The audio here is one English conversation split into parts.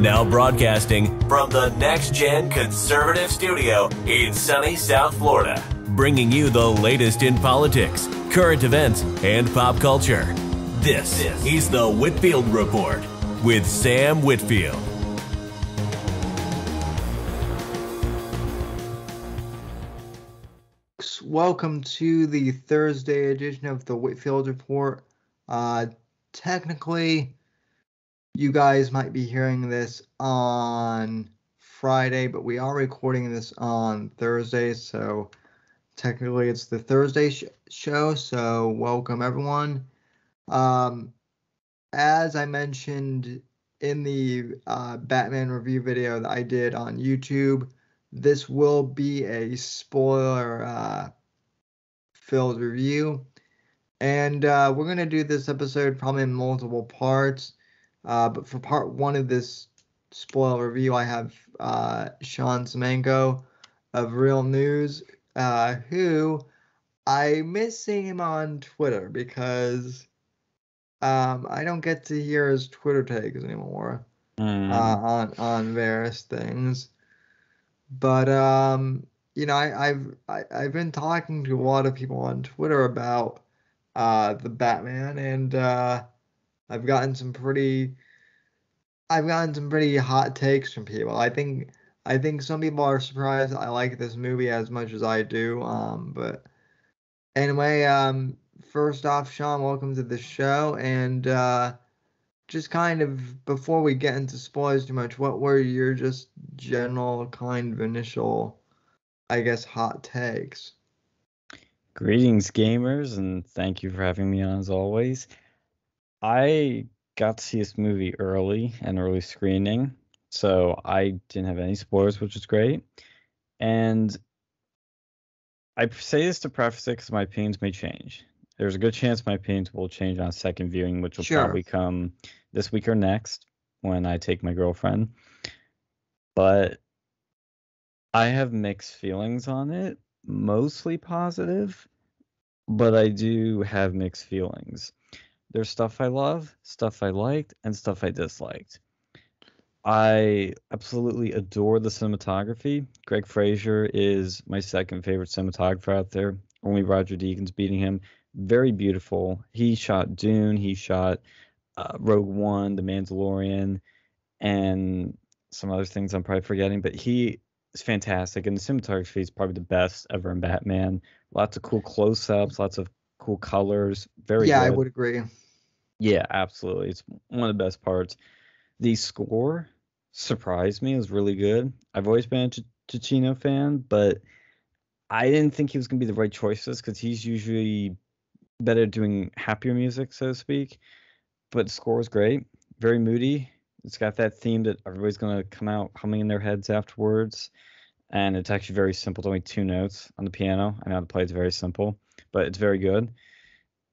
Now broadcasting from the Next Gen Conservative Studio in sunny South Florida, bringing you the latest in politics, current events, and pop culture. This is the Whitfield Report with Sam Whitfield. Welcome to the Thursday edition of the Whitfield Report. Technically, you guys might be hearing this on Friday, but we are recording this on Thursday, so technically it's the Thursday show, so welcome everyone. As I mentioned in the Batman review video that I did on YouTube, this will be a spoiler filled review, and we're going to do this episode probably in multiple parts. But for part one of this spoiler review, I have Sean Semenko of Real News, who I miss seeing him on Twitter because I don't get to hear his Twitter takes anymore on various things. But I've been talking to a lot of people on Twitter about the Batman, and I've gotten some pretty hot takes from people. I think some people are surprised I like this movie as much as I do. But anyway, first off, Sean, welcome to the show, and just kind of before we get into spoilers too much, what were your just general kind of initial, I guess, hot takes? Greetings, gamers, and thank you for having me on as always. I got to see this movie early screening, so I didn't have any spoilers, which was great. And I say this to preface it because my opinions may change. There's a good chance my opinions will change on second viewing, which will probably come this week or next when I take my girlfriend. But I have mixed feelings on it, mostly positive, but I do have mixed feelings. There's stuff I love, stuff I liked, and stuff I disliked. I absolutely adore the cinematography. Greg Fraser is my second favorite cinematographer out there. Only Roger Deakins beating him. Very beautiful. He shot Dune. He shot Rogue One, The Mandalorian, and some other things I'm probably forgetting. But he is fantastic, and the cinematography is probably the best ever in Batman. Lots of cool close-ups, lots of cool colors. Very good. I would agree. Yeah, absolutely. It's one of the best parts. The score surprised me. It was really good. I've always been a Giacchino fan, but I didn't think he was going to be the right choices because he's usually better doing happier music, so to speak. But the score was great. Very moody. It's got that theme that everybody's going to come out humming in their heads afterwards. And it's actually very simple. It's only 2 notes on the piano. I know how to play. It's very simple, but it's very good.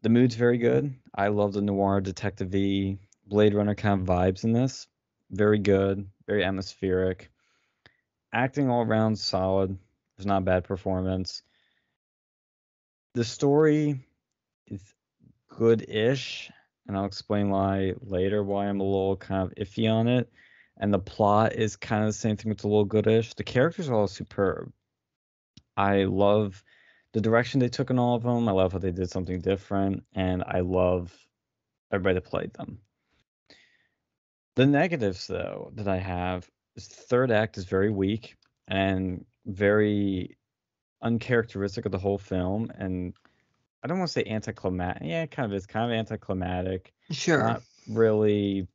The mood's very good. I love the noir detective-y Blade Runner kind of vibes in this. Very good. Very atmospheric. Acting all around solid. It's not a bad performance. The story is good-ish, and I'll explain why later, why I'm a little kind of iffy on it. And the plot is kind of the same thing with a little good-ish. The characters are all superb. I love the direction they took in all of them. I love how they did something different, and I love everybody that played them. The negatives, though, that I have is the third act is very weak and very uncharacteristic of the whole film, and I don't want to say anticlimactic. Yeah, it kind of is kind of anticlimactic. Sure. Not really.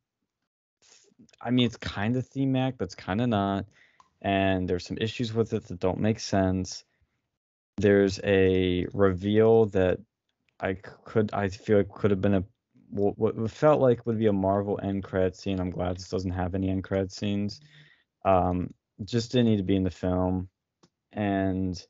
I mean, it's kind of thematic, but it's kind of not. And there's some issues with it that don't make sense. There's a reveal that I feel like could have been what felt like would be a Marvel end credit scene. I'm glad this doesn't have any end credit scenes. Just didn't need to be in the film. And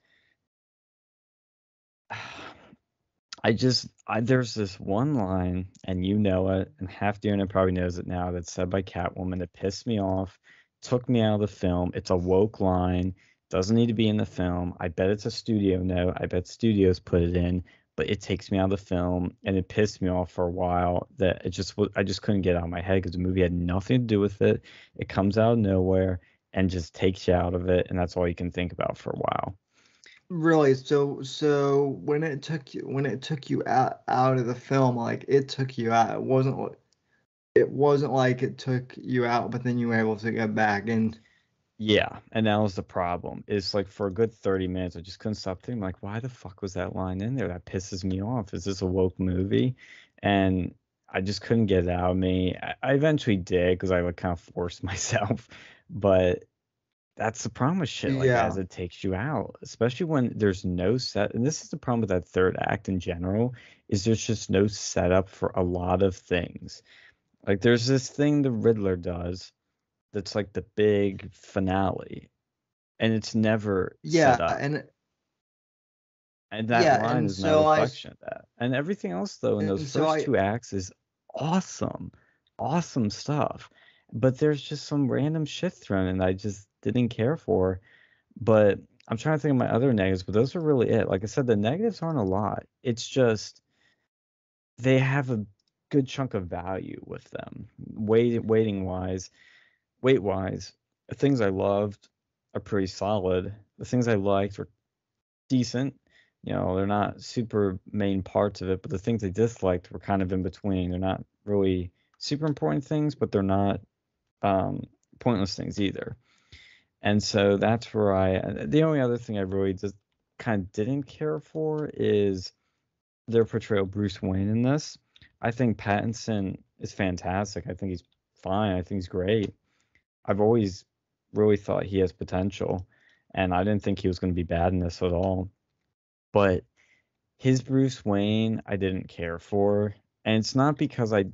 there's this one line, and you know it, and half the internet probably knows it now, that's said by Catwoman that pissed me off, took me out of the film. It's a woke line, doesn't need to be in the film. I bet it's a studio note. I bet studios put it in, but it takes me out of the film, and it pissed me off for a while that I just couldn't get out of my head because the movie had nothing to do with it. It comes out of nowhere and just takes you out of it, and that's all you can think about for a while. Really? So when it took you out of the film, like it took you out. It wasn't like it took you out, but then you were able to get back in. Yeah, and that was the problem. It's like for a good 30 minutes, I just couldn't stop thinking, like, why the fuck was that line in there? That pisses me off. Is this a woke movie? And I just couldn't get it out of me. I eventually did because I like kind of forced myself, but that's the problem with shit like that, is Yeah. it takes you out, especially when there's no set. And this is the problem with that third act in general, is there's just no setup for a lot of things. Like there's this thing the Riddler does that's like the big finale, and it's never Yeah, set up. and And that yeah, line is no reflection of that. And everything else though in those and so first I two acts is awesome. Awesome stuff. But there's just some random shit thrown in that I just didn't care for. But I'm trying to think of my other negatives, but those are really it. Like I said, the negatives aren't a lot. It's just they have a good chunk of value with them. Weight wise, the things I loved are pretty solid. The things I liked were decent. You know, they're not super main parts of it, but the things I disliked were kind of in between. They're not really super important things, but they're not pointless things either. And so that's where the only other thing I really just kind of didn't care for is their portrayal of Bruce Wayne in this. I think Pattinson is fantastic. I think he's fine. I think he's great. I've always really thought he has potential, and I didn't think he was going to be bad in this at all. But his Bruce Wayne, I didn't care for, and it's not because I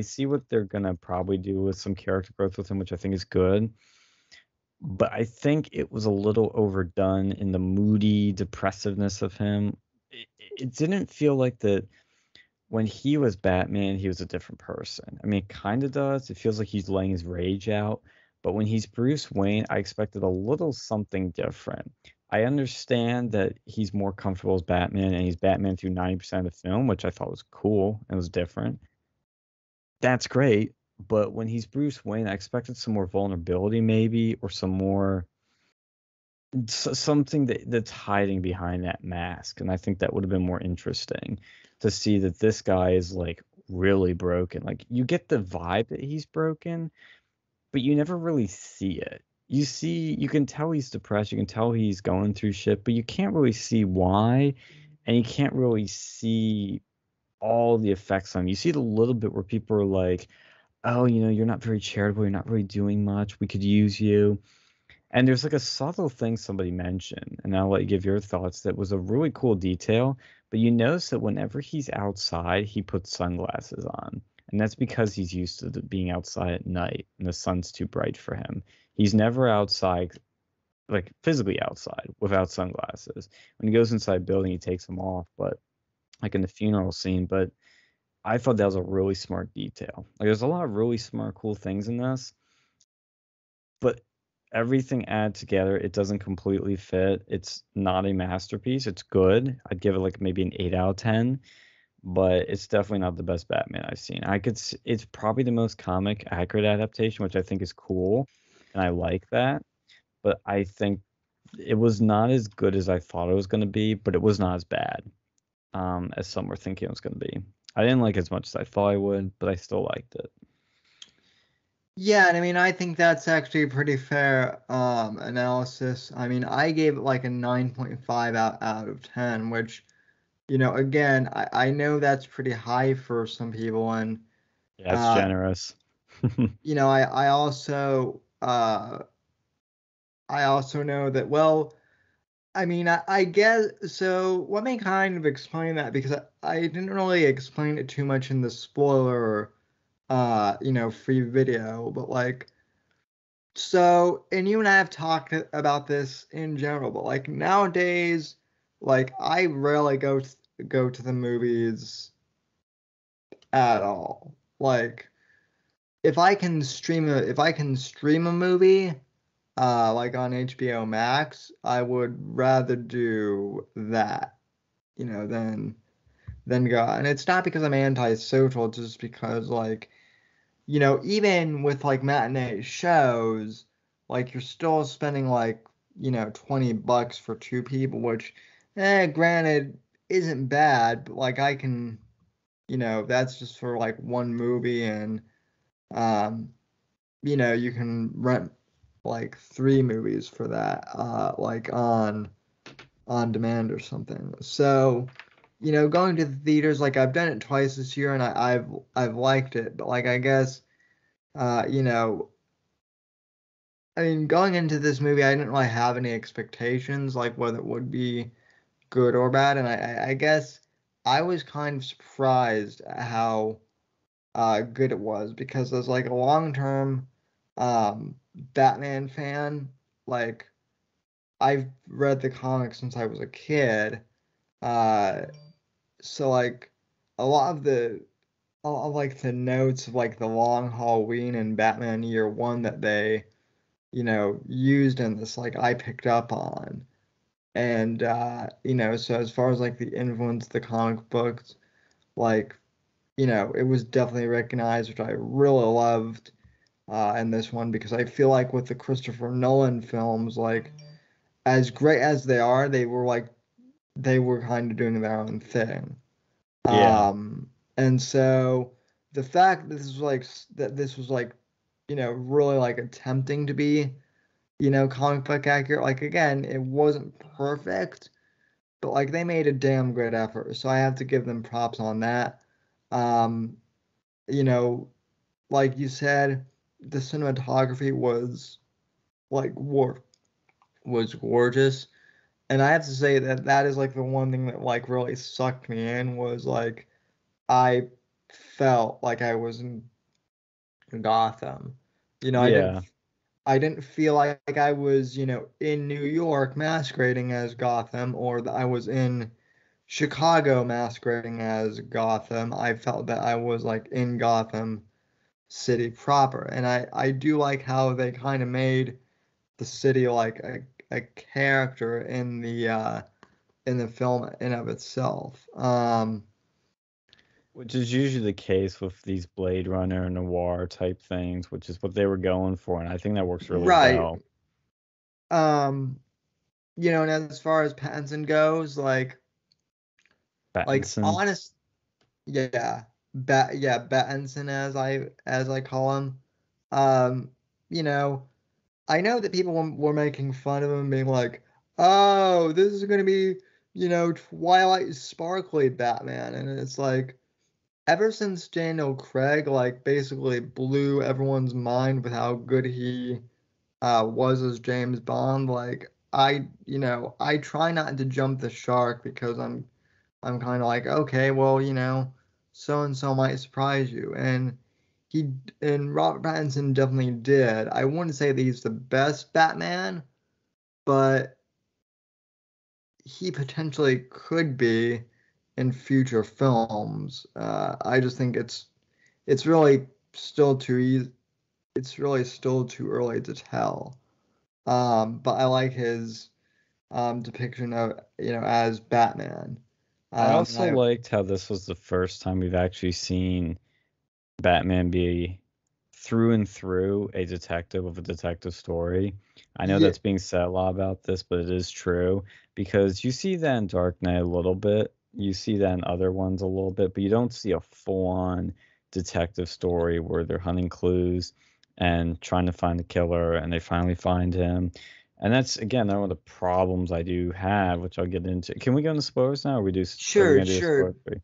see what they're going to probably do with some character growth with him, which I think is good. But I think it was a little overdone in the moody depressiveness of him. It didn't feel like that when he was Batman, he was a different person. I mean, it kind of does. It feels like he's letting his rage out. But when he's Bruce Wayne, I expected a little something different. I understand that he's more comfortable as Batman, and he's Batman through 90% of the film, which I thought was cool and was different. That's great. But when he's Bruce Wayne, I expected some more vulnerability, maybe, or some more something that's hiding behind that mask. And I think that would have been more interesting to see that this guy is like really broken. Like you get the vibe that he's broken, but you never really see it. You can tell he's depressed, you can tell he's going through shit, but you can't really see why, and you can't really see all the effects on him. You see it a little bit where people are like, oh, you're not very charitable, you're not really doing much, we could use you. And there's like a subtle thing somebody mentioned, and I'll let you give your thoughts, that was a really cool detail. But you notice that whenever he's outside, he puts sunglasses on. And that's because he's used to being outside at night and the sun's too bright for him. He's never outside, like physically outside, without sunglasses. When he goes inside a building, he takes them off, but like in the funeral scene. But I thought that was a really smart detail. Like there's a lot of really smart, cool things in this, but everything added together, it doesn't completely fit. It's not a masterpiece. It's good. I'd give it like maybe an 8 out of 10, but it's definitely not the best Batman I've seen. It's probably the most comic accurate adaptation, which I think is cool, and I like that. But I think it was not as good as I thought it was going to be, but it was not as bad as some were thinking it was going to be. I didn't like it as much as I thought I would, but I still liked it. Yeah, and I mean, I think that's actually a pretty fair analysis. I mean, I gave it like a 9.5 out of 10, which, again, I know that's pretty high for some people, and Yeah, it's generous. I also know that, well, I mean, I guess, so let me kind of explain that, because I didn't really explain it too much in the spoiler free video, but like, so, and you and I have talked about this in general, but like nowadays, like I rarely go to the movies at all. Like if I can stream a movie like on HBO Max, I would rather do that, than then go. And it's not because I'm antisocial, it's just because like, you know, even with like matinee shows, like you're still spending like, you know, $20 for two people, which, granted, isn't bad, but like I can, you know, that's just for like one movie, and um, you know, you can rent like three movies for that, like on demand or something. So, you know, going to the theaters, like I've done it twice this year, and I've liked it, but like I guess, you know, I mean, going into this movie, I didn't really have any expectations, like whether it would be good or bad, and I guess I was kind of surprised at how good it was, because as like a long-term Batman fan, like I've read the comics since I was a kid, uh, so like a lot of the like the notes of like the Long Halloween and Batman Year One that they, you know, used in this, like I picked up on. And you know, so as far as like the influence of the comic books, like, you know, it was definitely recognized, which I really loved in this one, because I feel like with the Christopher Nolan films, like as great as they are, they were kind of doing their own thing. Yeah. And so the fact that this was like, you know, really like attempting to be, you know, comic book accurate. Like again, it wasn't perfect, but like they made a damn great effort. So I have to give them props on that. Um, you know, like you said, the cinematography was like was gorgeous. And I have to say that that is like the one thing that like really sucked me in, was like I felt like I was in Gotham. You know, Yeah. I didn't feel like I was, you know, in New York masquerading as Gotham, or that I was in Chicago masquerading as Gotham. I felt that I was like in Gotham City proper. And I do like how they kind of made the city like a character in the film in of itself. Which is usually the case with these Blade Runner noir type things, which is what they were going for, and I think that works really Right. well. Um, you know, and as far as Pattinson goes, like Pattinson. honest, yeah, Pattinson, as I call him. Um, you I know that people were making fun of him, being like, "Oh, this is gonna be, you know, Twilight Sparkly Batman," and it's like, ever since Daniel Craig like basically blew everyone's mind with how good he was as James Bond, like you know, I try not to jump the shark, because I'm kind of like, okay, well, you know, so and so might surprise you, he and Robert Pattinson definitely did. I wouldn't say that he's the best Batman, but he potentially could be in future films. I just think it's really still too easy. It's really still too early to tell. But I like his depiction of, you know, as Batman. I also I liked how this was the first time we've actually seen Batman be through and through a detective of a detective story. I know Yeah, that's being said a lot about this, but it is true because you see that in Dark Knight a little bit. You see that in other ones a little bit, but you don't see a full-on detective story where they're hunting clues and trying to find the killer and they finally find him. And that's again one of the problems I do have, which I'll get into. Can we go into spoilers now, or are we sure, gonna do a spoiler sure. free?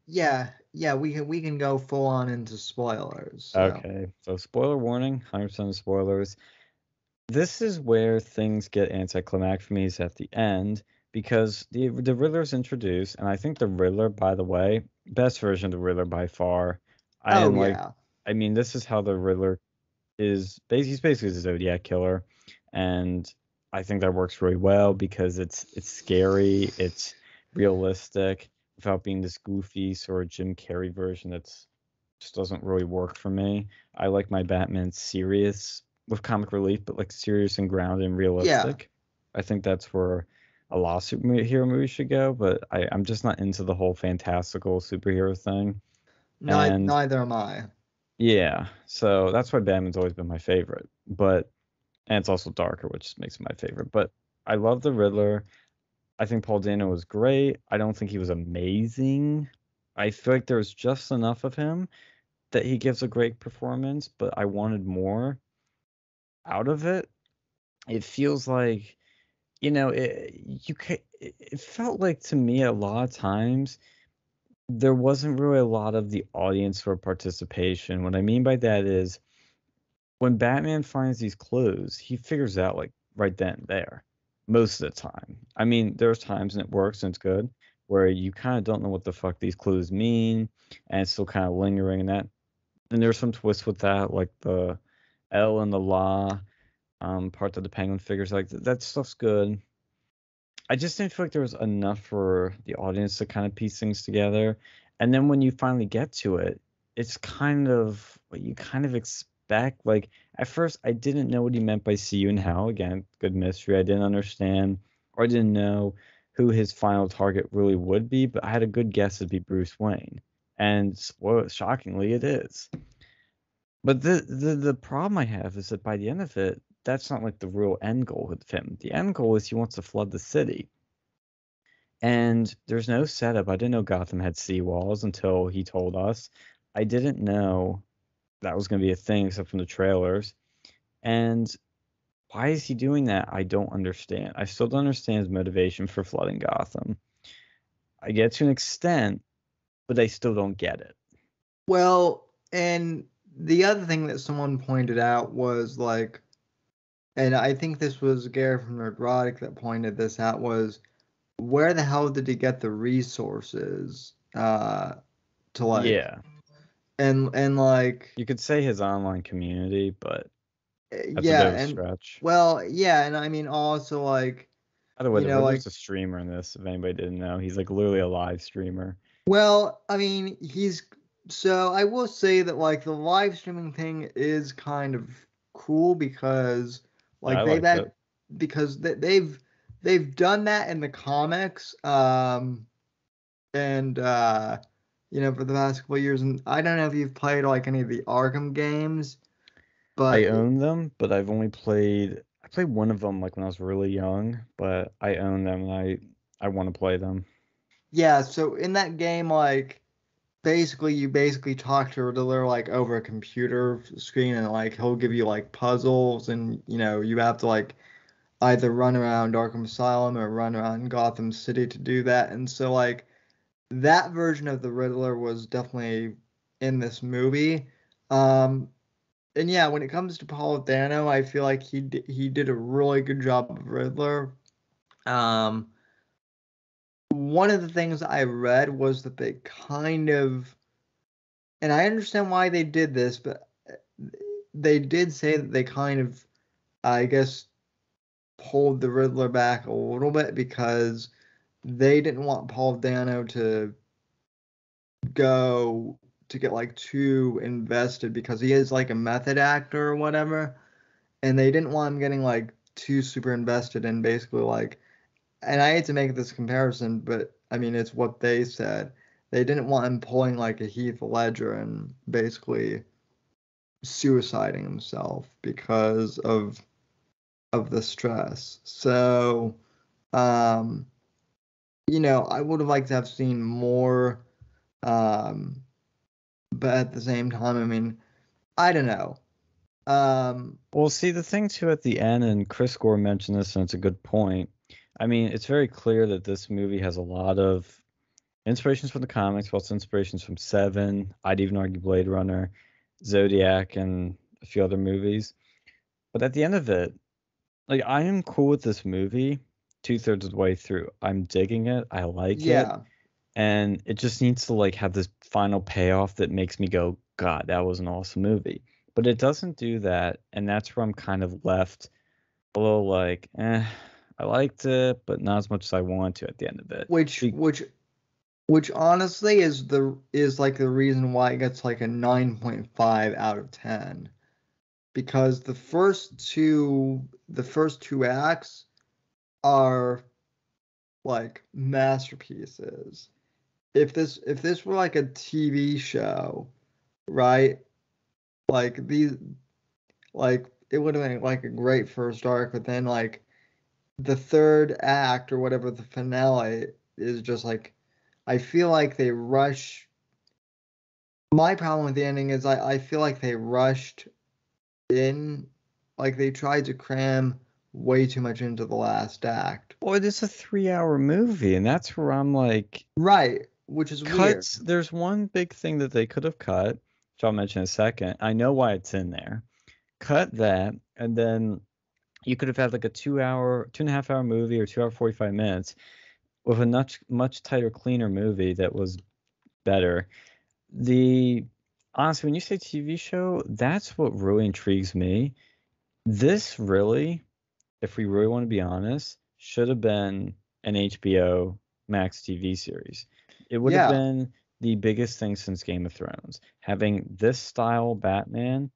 Yeah, we can go full on into spoilers. So Okay, so spoiler warning, 100% spoilers. This is where things get anticlimactic for me is at the end because the Riddler's introduced, and I think the Riddler, by the way, best version of the Riddler by far. I oh am like, yeah. I mean, this is how the Riddler is. He's basically the Zodiac killer, and I think that works really well because it's scary, it's realistic without being this goofy sort of Jim Carrey version that's just doesn't really work for me. I like my Batman serious with comic relief, but like serious and grounded and Yeah. realistic. I think that's where a lot of superhero movies should go, but I'm just not into the whole fantastical superhero thing. And Neither am I. yeah, so that's why Batman's always been my favorite. And it's also darker, which makes it my favorite. But I love the Riddler. I think Paul Dano was great. I don't think he was amazing. I feel like there was just enough of him that he gives a great performance, but I wanted more out of it. It feels like, it felt like to me a lot of times there wasn't really a lot of the audience for participation. What I mean by that is when Batman finds these clues, he figures out like right then and there most of the time. I mean, there's times and it works and it's good where you kind of don't know what the fuck these clues mean and it's still kind of lingering in that. And there's some twists with that, like the L and the La part that the Penguin figures like that stuff's good. I just didn't feel like there was enough for the audience to kind of piece things together. And then when you finally get to it, it's kind of what you kind of expect. Like at first, I didn't know what he meant by "see you in hell." Again, good mystery. I didn't understand, or I didn't know who his final target really would be. But I had a good guess it'd be Bruce Wayne, and well, shockingly, it is. But the problem I have is that by the end of it, that's not like the real end goal with him. The end goal is he wants to flood the city. And there's no setup. I didn't know Gotham had seawalls until he told us. I didn't know that was going to be a thing except from the trailers. And why is he doing that? I don't understand. I still don't understand his motivation for flooding Gotham. I get to an extent, but I still don't get it. Well, and the other thing that someone pointed out was like, and I think this was Gary from Nerdrotic that pointed this out, was where the hell did he get the resources to like Yeah. and like You could say his online community, but that's a bit yeah, of a and stretch. well, yeah, and I mean also like By the way, you the know Riddler's like a streamer in this, if anybody didn't know. He's like literally a live streamer. well, I mean so I will say that like the live streaming thing is kind of cool because Yeah, I like liked it. because they've done that in the comics and for the past couple of years, and I don't know if you've played like any of the Arkham games, I but own them, but I played one of them like when I was really young, but I own them and I want to play them. yeah, so in that game, like you basically talk to Riddler like over a computer screen, and like he'll give you like puzzles, and you have to like either run around Arkham Asylum or run around Gotham City to do that, and so like that version of the Riddler was definitely in this movie. Um, and yeah, when it comes to Paul Dano, I feel like he did a really good job of Riddler. Um, one of the things I read was that they kind of, and I understand why they did this, but they did say that they kind of, I guess, pulled the Riddler back a little bit because they didn't want Paul Dano to go to get like too invested because he is like a method actor or whatever, and they didn't want him getting like too super invested in basically like, and I hate to make this comparison, but I mean it's what they said. They didn't want him pulling like a Heath Ledger and basically suiciding himself because of the stress. So, um, I would have liked to have seen more, um, but at the same time, I mean, I don't know. Well, see, the thing too at the end, and Chris Gore mentioned this, and it's a good point. I mean, it's very clear that this movie has a lot of inspirations from the comics, plus inspirations from Seven. I'd even argue Blade Runner, Zodiac, and a few other movies. But at the end of it, like I am cool with this movie 2/3 of the way through. I'm digging it. I like it. Yeah, And it just needs to like have this final payoff that makes me go, God, that was an awesome movie. But it doesn't do that, and that's where I'm kind of left a little like, I liked it, but not as much as I want to at the end of it. which honestly is like the reason why it gets like a 9.5 out of 10 because the first two acts are like masterpieces. If this were like a TV show, right? Like these like it would have been like a great first arc, but then like the third act or whatever the finale is just like I feel like they rush. My problem with the ending is I feel like they rushed in, like they tried to cram way too much into the last act. Well, it is a 3-hour movie, and that's where I'm like, Right, which is weird. cuts. There's one big thing that they could have cut, which I'll mention in a second. I know why it's in there. Cut that, and then you could have had like a 2.5 hour movie or 2 hour 45 minutes with a much tighter, cleaner movie that was better. Honestly, when you say TV show, that's what really intrigues me. This really, if we really want to be honest, should have been an HBO Max TV series. It would have Yeah, been the biggest thing since Game of Thrones. Having this style Batman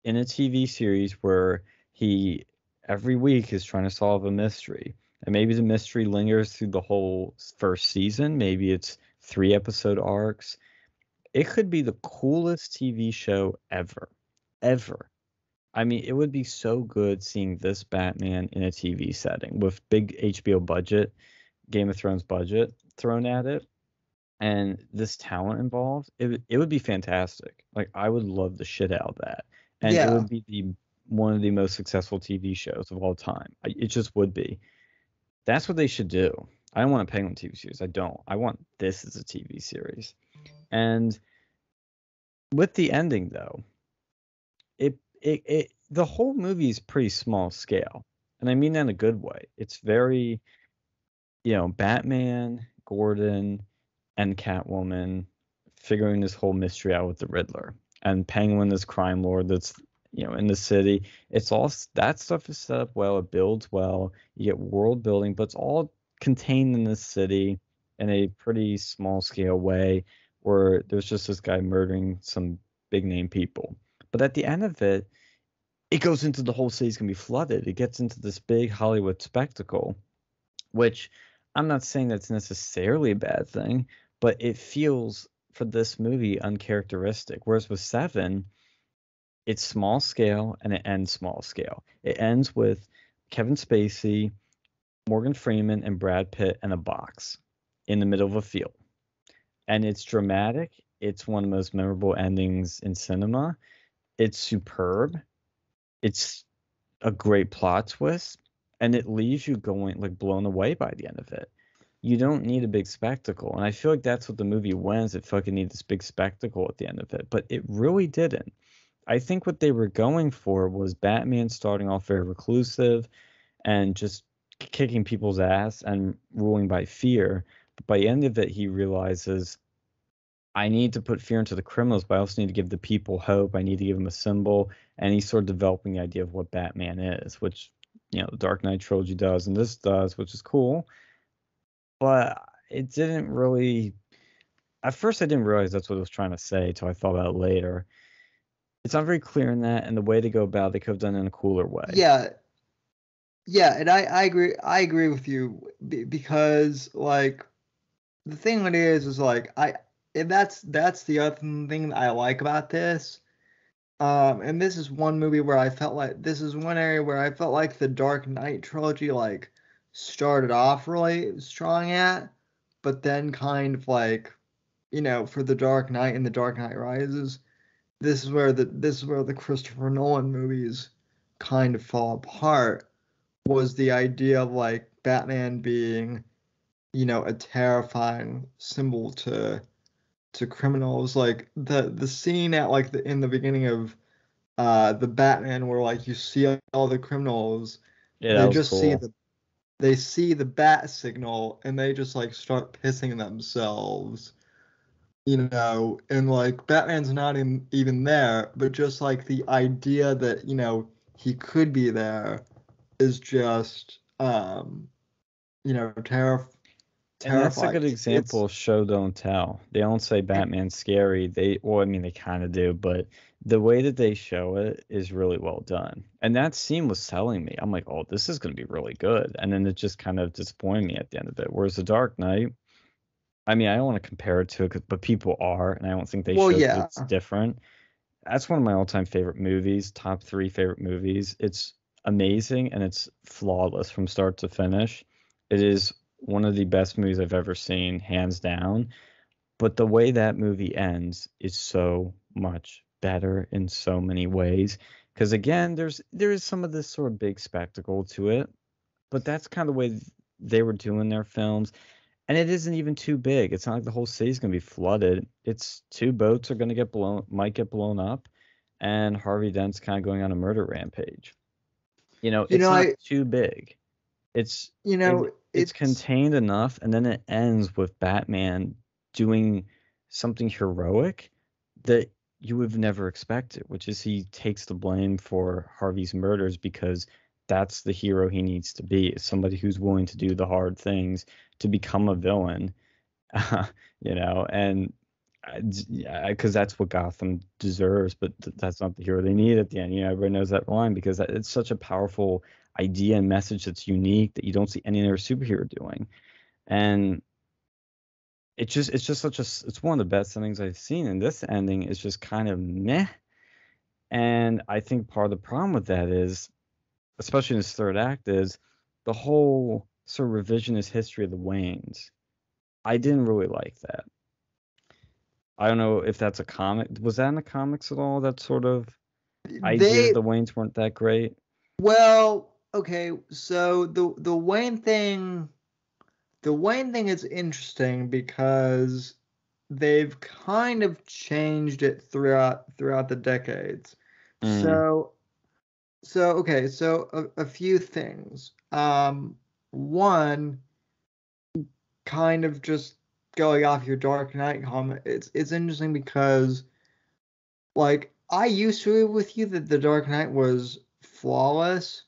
in a TV series where he every week is trying to solve a mystery. And maybe the mystery lingers through the whole first season. Maybe it's 3 episode arcs. It could be the coolest TV show ever. Ever. I mean, it would be so good seeing this Batman in a TV setting with big HBO budget, Game of Thrones budget thrown at it, and this talent involved. It would be fantastic. Like I would love the shit out of that, and it yeah, would be one of the most successful TV shows of all time. It just would be. That's what they should do. I don't want a Penguin TV series. I don't. I want this as a TV series. And with the ending though, the whole movie is pretty small scale, and I mean that in a good way. It's very, Batman, Gordon, and Catwoman figuring this whole mystery out with the Riddler, and Penguin, this crime lord that's in the city. It's all that stuff is set up well. It builds well. You get world building, but it's all contained in this city in a pretty small scale way, where there's just this guy murdering some big name people. But at the end of it, it goes into the whole city's gonna be flooded. It gets into this big Hollywood spectacle, which I'm not saying that's necessarily a bad thing, but it feels for this movie uncharacteristic. Whereas with Seven, it's small scale and it ends small scale. It ends with Kevin Spacey, Morgan Freeman, and Brad Pitt in a box in the middle of a field. And it's dramatic. It's one of the most memorable endings in cinema. It's superb. It's a great plot twist, and it leaves you going like blown away by the end of it. You don't need a big spectacle, and I feel like that's what the movie wins. It fucking needs this big spectacle at the end of it, but it really didn't. I think what they were going for was Batman starting off very reclusive and just kicking people's ass and ruling by fear. But by the end of it, he realizes I need to put fear into the criminals, but I also need to give the people hope. I need to give them a symbol. And he's sort of developing the idea of what Batman is, which, the Dark Knight trilogy does, and this does, which is cool. But it didn't really. At first, I didn't realize that's what it was trying to say until I thought about it later. It's not very clear in that, and the way they go about it, they could have done it in a cooler way. yeah, and I agree. I agree with you because like the thing it is like and that's the other thing that I like about this. And this is one movie where I felt like this is one area where I felt like the Dark Knight trilogy like started off really strong at, but then kind of like, for the Dark Knight and the Dark Knight Rises, this is where the Christopher Nolan movies kind of fall apart. Was the idea of like Batman being, a terrifying symbol to criminals, like the scene at like in the beginning of the Batman where like you see all the criminals, Yeah, they that was just cool. see the bat signal and they just like start pissing themselves, and like Batman's not even there, but just like the idea that he could be there is just terrifying. And that's a terrifying. good example of show don't tell. They don't say Batman's scary. Well, I mean, they kind of do, but the way that they show it is really well done. And that scene was telling me, I'm like, oh, this is going to be really good. And then it just kind of disappointed me at the end of it. Whereas The Dark Knight, I mean, I don't want to compare it to it, but people are, and I don't think they Well, showed that yeah. it's different. That's one of my all-time favorite movies, top 3 favorite movies. It's amazing and it's flawless from start to finish. It is one of the best movies I've ever seen, hands down. But the way that movie ends is so much better in so many ways. Because again, there is some of this sort of big spectacle to it, but that's kind of the way they were doing their films. And it isn't even too big. It's not like the whole city's gonna be flooded. It's 2 boats are gonna might get blown up, and Harvey Dent's kind of going on a murder rampage. It's not too big. It's it's contained enough, and then it ends with Batman doing something heroic that you would have never expected, which is he takes the blame for Harvey's murders because that's the hero he needs to be, is somebody who's willing to do the hard things to become a villain, and because that's what Gotham deserves, but that's not the hero they need at the end. Everybody knows that line because it's such a powerful idea and message that's unique that you don't see any other superhero doing. And it's just it's one of the best endings I've seen, and this ending is just kind of meh. And I think part of the problem with that is, especially in this third act, is the whole sort of revisionist history of the Waynes. I didn't really like that. I don't know if that's a comic. Was that in the comics at all? That sort of idea that the Waynes weren't that great? Well, okay, so the Wayne thing is interesting because they've kind of changed it throughout the decades. So okay, so a few things. One, kind of just going off your Dark Knight comment, it's interesting because, like, I used to agree with you that the Dark Knight was flawless,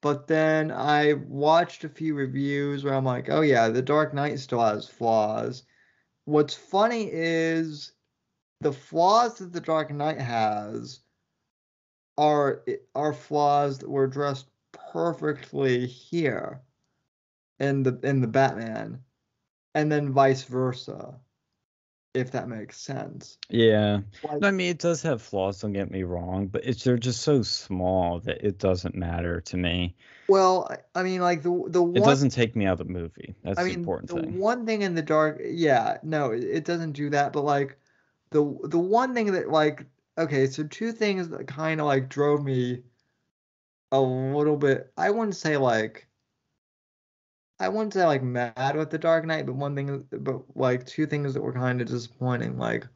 but then I watched a few reviews where I'm like, oh yeah, the Dark Knight still has flaws. What's funny is the flaws that the Dark Knight has are flaws that were addressed perfectly here in the Batman, and then vice versa, if that makes sense. Yeah. I mean, it does have flaws, don't get me wrong, but they're just so small that it doesn't matter to me. Well, I mean, like the one, it doesn't take me out of the movie. That's the important thing. The one thing in the dark, yeah, no, it doesn't do that. But like the one thing that, like, okay, so 2 things that kind of like drove me a little bit. I wouldn't say like mad with the Dark Knight, but like 2 things that were kind of disappointing. Like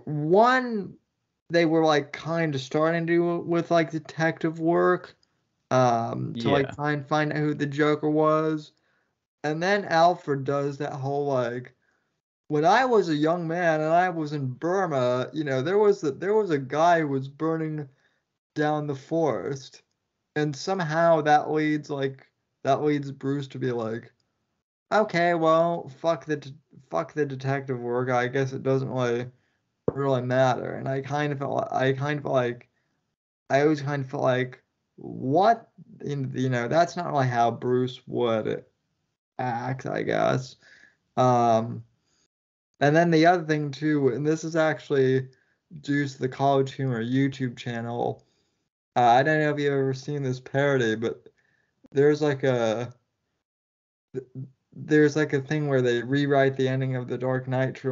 one, they were like kind of starting to do with like detective work, to like find out who the Joker was, and then Alfred does that whole like, when I was a young man and I was in Burma, there was a guy who was burning down the forest, and somehow that leads Bruce to be like, okay, well, fuck the detective work. I guess it doesn't really matter. And I always kind of felt like, what, that's not really how Bruce would act, I guess. And then the other thing too, and this is actually due to the College Humor YouTube channel. I don't know if you've ever seen this parody, but there's like a thing where they rewrite the ending of the Dark Knight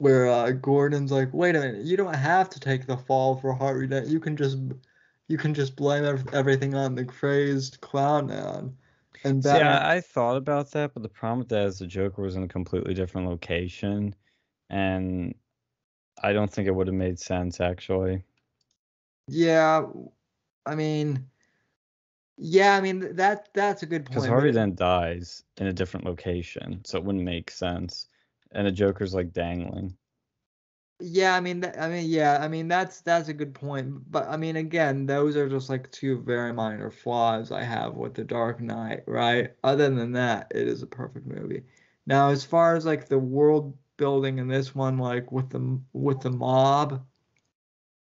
where Gordon's like, wait a minute, you don't have to take the fall for Harvey Dent. You can just blame everything on the crazed clown man. And Batman... I thought about that, but the problem with that is the Joker was in a completely different location, and I don't think it would have made sense, actually. Yeah, I mean, that's a good point. Because Harvey Dent dies in a different location, so it wouldn't make sense. And the Joker's like dangling. Yeah, that's a good point. But I mean, again, those are just like two very minor flaws I have with The Dark Knight, right? Other than that, it is a perfect movie. Now, as far as like the world building in this one, like with the mob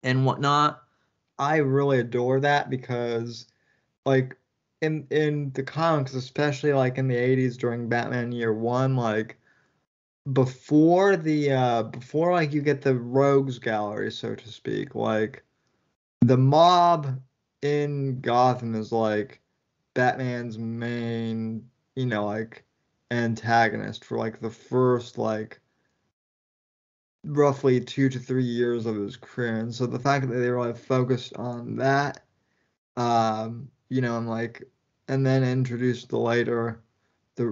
and whatnot, I really adore that because like in the comics, especially like in the 80s during Batman Year One, like before like you get the rogues gallery, so to speak, like the mob in Gotham is like Batman's main, like antagonist for like the first like roughly 2 to 3 years of his career. And so the fact that they really focused on that, and like and then introduced the later the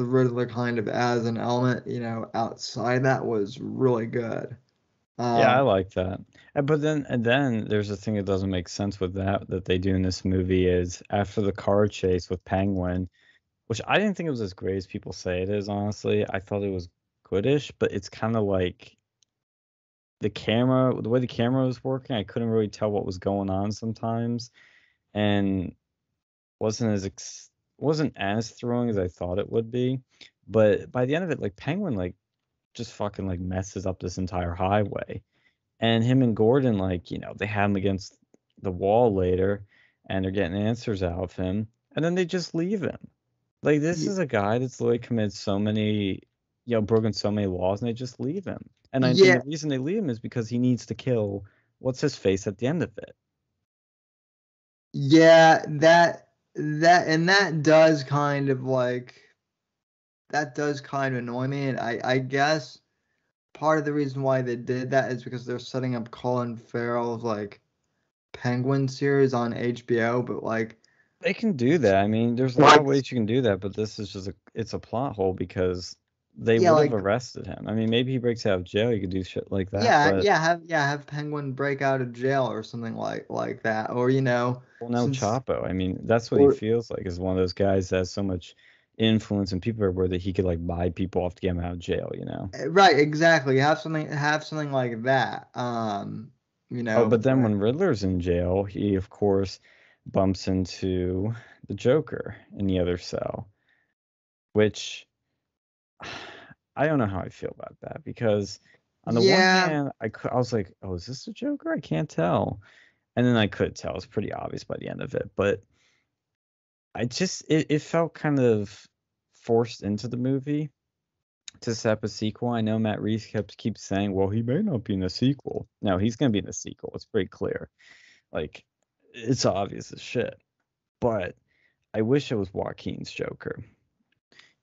Riddler kind of as an element, outside that was really good. Yeah, I Um, like that. And then there's a thing that doesn't make sense with that they do in this movie is after the car chase with Penguin, which I didn't think it was as great as people say it is, honestly. I thought it was goodish, but it's kind of like the way the camera was working, I couldn't really tell what was going on sometimes, and wasn't as thrilling as I thought it would be. But by the end of it, like Penguin like just fucking like messes up this entire highway. And him and Gordon, like, they have him against the wall later and they're getting answers out of him. And then they just leave him. Like, this y- is a guy that's literally committed so many, broken so many laws and they just leave him. And yeah, the reason they leave him is because he needs to kill what's his face at the end of it. yeah, that does kind of annoy me, and I guess part of the reason why they did that is because they're setting up Colin Farrell's like Penguin series on HBO, but They can do that. I mean, there's a lot like of ways you can do that, but this is just it's a plot hole because they yeah, would have like arrested him. I mean, maybe he breaks out of jail, you could do shit like that, yeah, but have Penguin break out of jail or something like that, or well, no since Chapo. I mean, that's what he or feels like is one of those guys that has so much influence and people everywhere that he could like buy people off to get him out of jail. right, exactly, have something like that, Oh, but then for when Riddler's in jail, he of course bumps into the Joker in the other cell, which I don't know how I feel about that because on the one yeah. hand, I was like, oh, is this the Joker? I can't tell. And then I could tell. It's pretty obvious by the end of it, but it felt kind of forced into the movie to set up a sequel. I know Matt Reeves keeps saying, well, he may not be in the sequel. No, he's gonna be in the sequel. It's pretty clear. Like it's obvious as shit. But I wish it was Joaquin's Joker.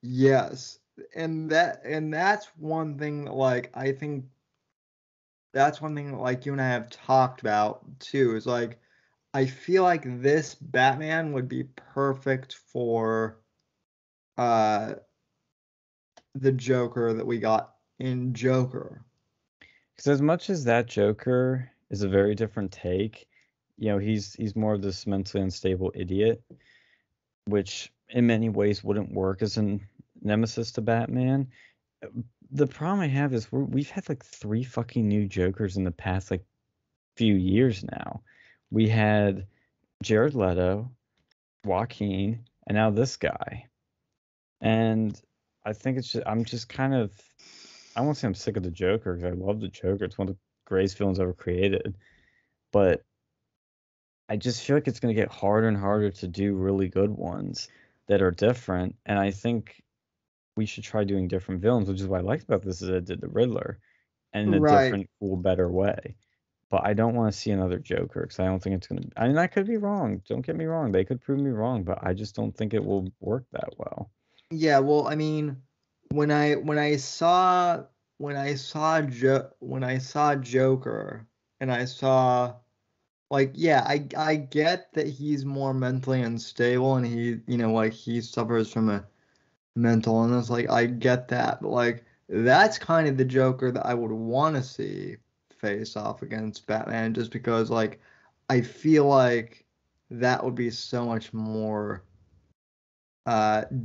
Yes, and that's one thing that I think that's one thing that you and I have talked about too is I feel like this Batman would be perfect for uh the Joker that we got in Joker. Because as much as that Joker is a very different take, he's more of this mentally unstable idiot, which in many ways wouldn't work as a nemesis to Batman. The problem I have is we've had like three fucking new Jokers in the past like few years now. We had Jared Leto, Joaquin, and now this guy. And I think I'm just kind of I won't say I'm sick of the Joker because I love the Joker. It's one of the greatest villains ever created. But I just feel like it's going to get harder and harder to do really good ones that are different. And I think we should try doing different villains, which is what I liked about this is it did the Riddler and in a Right. different, cool, better way. But I don't want to see another Joker because I don't think it's going to. I mean, I could be wrong. Don't get me wrong. They could prove me wrong, but I just don't think it will work that well. Yeah, well, I mean, when I saw Joker and I saw yeah, I get that he's more mentally unstable and he, he suffers from a mental illness. I get that, but that's kind of the Joker that I would want to see face off against Batman just because I feel like that would be so much more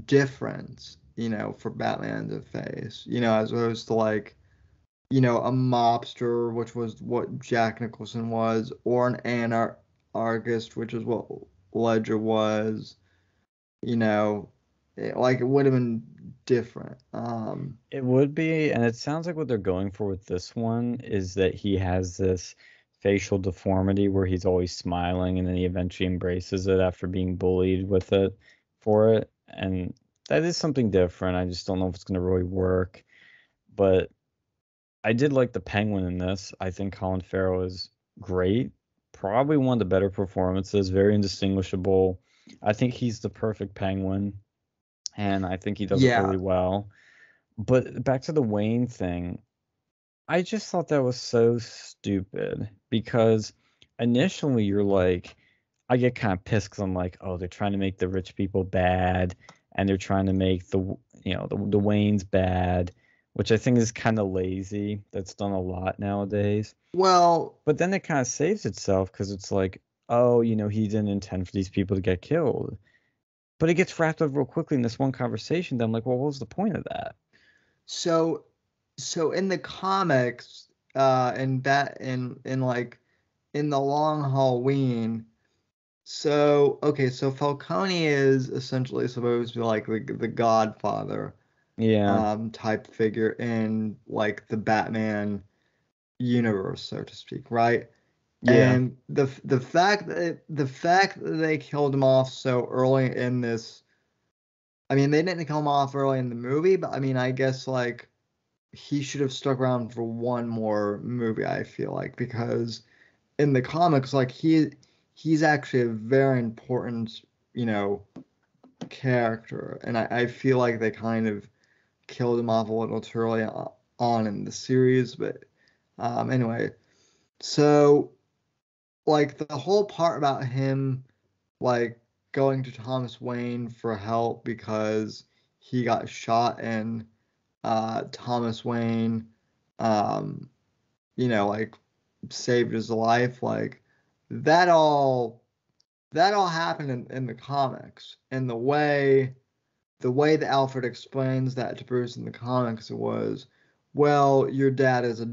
different, for Batman to face, as opposed to a mobster, which was what Jack Nicholson was, or an anarchist, which is what Ledger was. Like it would have been different. It would be, and it sounds like what they're going for with this one is that he has this facial deformity where he's always smiling and then he eventually embraces it after being bullied with it for it. And that is something different. I just don't know if it's going to really work. But I did like the Penguin in this. I think Colin Farrell is great. Probably one of the better performances, very indistinguishable. I think he's the perfect Penguin, and I think he does it Yeah. really well. But back to the Wayne thing, I just thought that was so stupid because initially you're like, I get kind of pissed because I'm like, oh, they're trying to make the rich people bad, and they're trying to make the Waynes bad, which I think is kind of lazy. That's done a lot nowadays. Well, But then it kind of saves itself because it's like, oh, he didn't intend for these people to get killed. But it gets wrapped up real quickly in this one conversation. Then I'm like, well, what was the point of that? so in the comics, in the Long Halloween. So okay, so Falcone is essentially supposed to be like the Godfather Yeah, type figure in like the Batman universe, so to speak, right? yeah, And the fact that they killed him off so early in this, I mean, they didn't kill him off early in the movie, but I mean, I guess like he should have stuck around for one more movie, I feel like, because in the comics, like he's actually a very important, you know, character, and I feel like they kind of killed him off a little too early on in the series, but anyway, so like the whole part about him like going to Thomas Wayne for help because he got shot and Thomas Wayne um like saved his life, like that all happened in the comics, and the way that Alfred explains that to Bruce in the comics was, well, your dad was a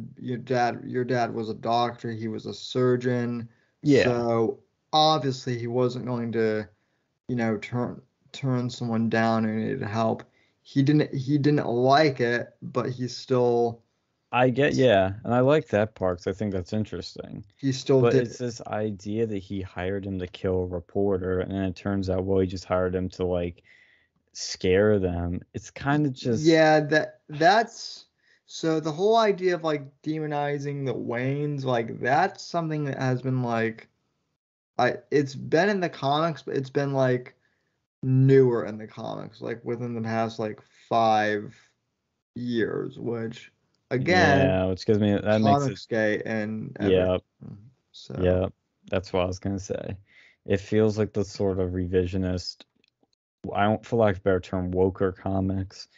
doctor, he was a surgeon, yeah. so obviously he wasn't going to, turn someone down who needed help. He didn't like it, but Yeah, and I like that part 'cause I think that's interesting. he still But did it's it. this idea that he hired him to kill a reporter, and then it turns out, well, he just hired him to like scare them. It's kind of just, Yeah, that's so the whole idea of like demonizing the Waynes, like that's something that has been like it's been in the comics, but it's been like newer in the comics, like within the past like 5 years, which again, yeah, which gives me that makes it, comics gay and everything. yeah, So yeah. That's what I was gonna say. It feels like the sort of revisionist, I don't, for lack of a better term, woker comics.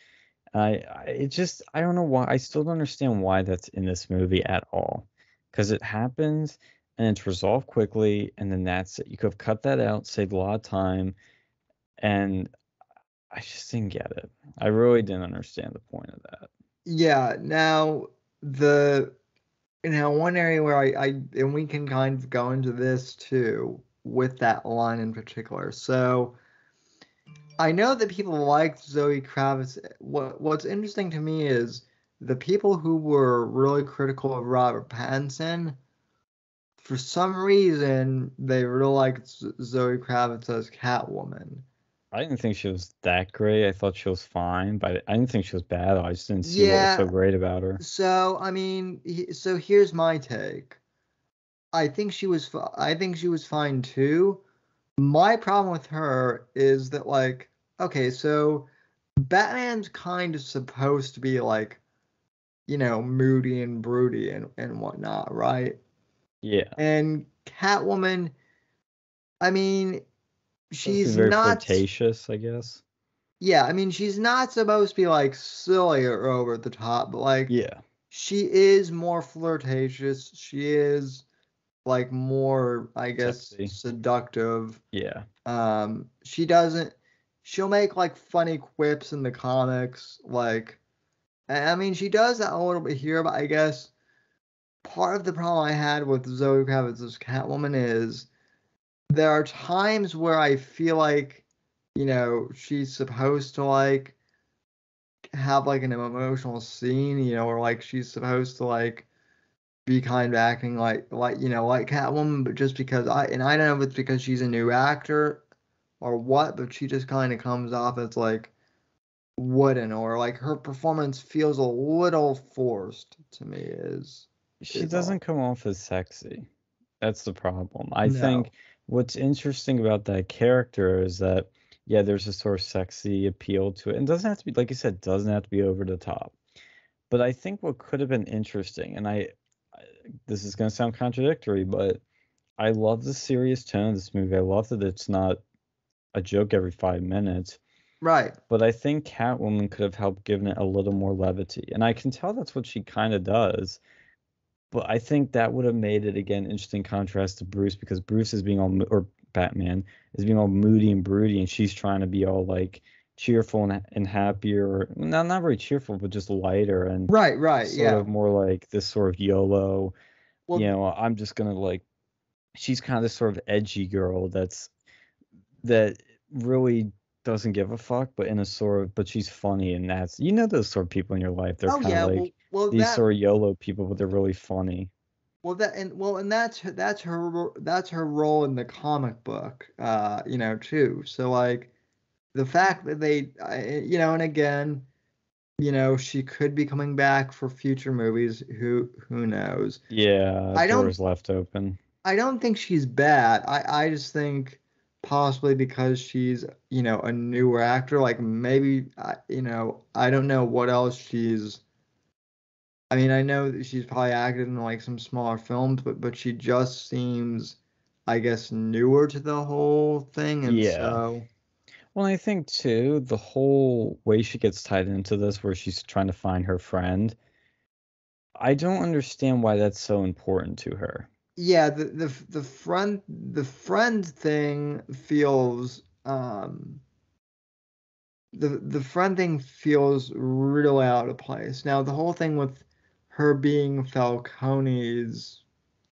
It just, I don't know why. I still don't understand why that's in this movie at all. Because it happens and it's resolved quickly, and then that's it. You could have cut that out, saved a lot of time, and I just didn't get it. I really didn't understand the point of that. yeah, now the one area where I and we can kind of go into this too with that line in particular. So I know that people liked Zoe Kravitz. What's interesting to me is the people who were really critical of Robert Pattinson, for some reason, they really liked Zoe Kravitz as Catwoman. I didn't think she was that great. I thought she was fine, but I didn't think she was bad. I just didn't see what was so Yeah, great about her. so I mean, so here's my take. I think she was fine too. My problem with her is that like, okay, so Batman's kind of supposed to be like, moody and broody and whatnot, right? Yeah. And Catwoman, I mean, Supposed to be she's very not, flirtatious, I guess. yeah, I mean, she's not supposed to be like silly or over the top, but like, Yeah. she is more flirtatious. She is like more, I guess, Sexy. seductive. Yeah. She doesn't, she'll make like funny quips in the comics, like, I mean, she does that a little bit here, but I guess part of the problem I had with Zoe Kravitz's Catwoman is there are times where I feel like, she's supposed to like have like an emotional scene, or like she's supposed to like be kind of acting like Catwoman, but just because I don't know if it's because she's a new actor or what, but she just kind of comes off as like wooden, or like her performance feels a little forced to me. She Is all. doesn't come off as sexy. That's the problem. I No. think what's interesting about that character is that, yeah, there's a sort of sexy appeal to it. And it doesn't have to be, like you said, doesn't have to be over the top. But I think what could have been interesting, and this is going to sound contradictory, but I love the serious tone of this movie. I love that it's not a joke every 5 minutes. Right. But I think Catwoman could have helped giving it a little more levity. And I can tell that's what she kind of does. But I think that would have made it, again, interesting contrast to Bruce, because Bruce is being all, or Batman is being all moody and broody, and she's trying to be all like cheerful and happier, or not very cheerful, but just lighter and Right, sort yeah. of more like this sort of YOLO, Well, I'm just gonna like, she's kind of this sort of edgy girl that really doesn't give a fuck, but in a sort of, but she's funny, and that's, those sort of people in your life. They're oh kind of yeah, like well these that sort of YOLO people, but they're really funny. and that's her role in the comic book, too. So like the fact that and again, she could be coming back for future movies. Who knows? Yeah, I don't doors left open. I don't think she's bad. I just think possibly because she's, a newer actor, like maybe, I don't know what else she's. I mean, I know that she's probably acted in like some smaller films, but she just seems, I guess, newer to the whole thing, and Yeah. so Well, I think too, the whole way she gets tied into this, where she's trying to find her friend, I don't understand why that's so important to her. yeah, the friend thing feels the friend thing feels really out of place. Now, the whole thing with her being Falcone's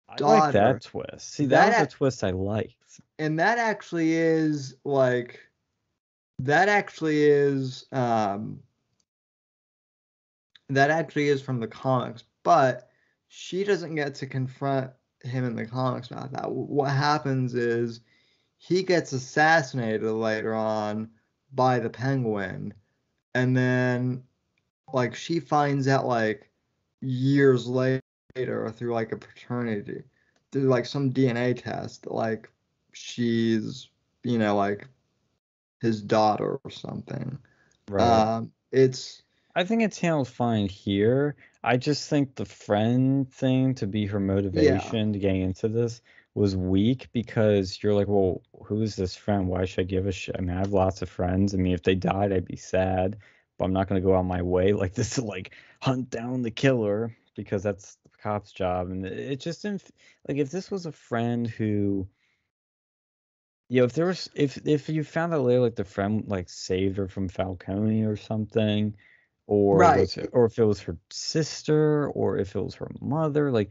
I like that daughter, twist. See, that was a that twist I liked. and that actually is like that actually is that actually is from the comics, but she doesn't get to confront him in the comics about that. What happens is he gets assassinated later on by the Penguin, and then like she finds out like years later through like a paternity, through like some DNA test, like she's like his daughter or something. Right. It's I think it's handled fine here. I just think the friend thing to be her yeah, motivation to getting into this was weak, because you're like, well, who is this friend? Why should I give a shit? I mean, I have lots of friends. I mean, if they died, I'd be sad, but I'm not going to go out my way like this to like hunt down the killer, because that's the cop's job. And it just didn't like, if this was a friend who, if there was, if you found out later like the friend like saved her from Falcone or something, or right. was, or if it was her sister, or if it was her mother, like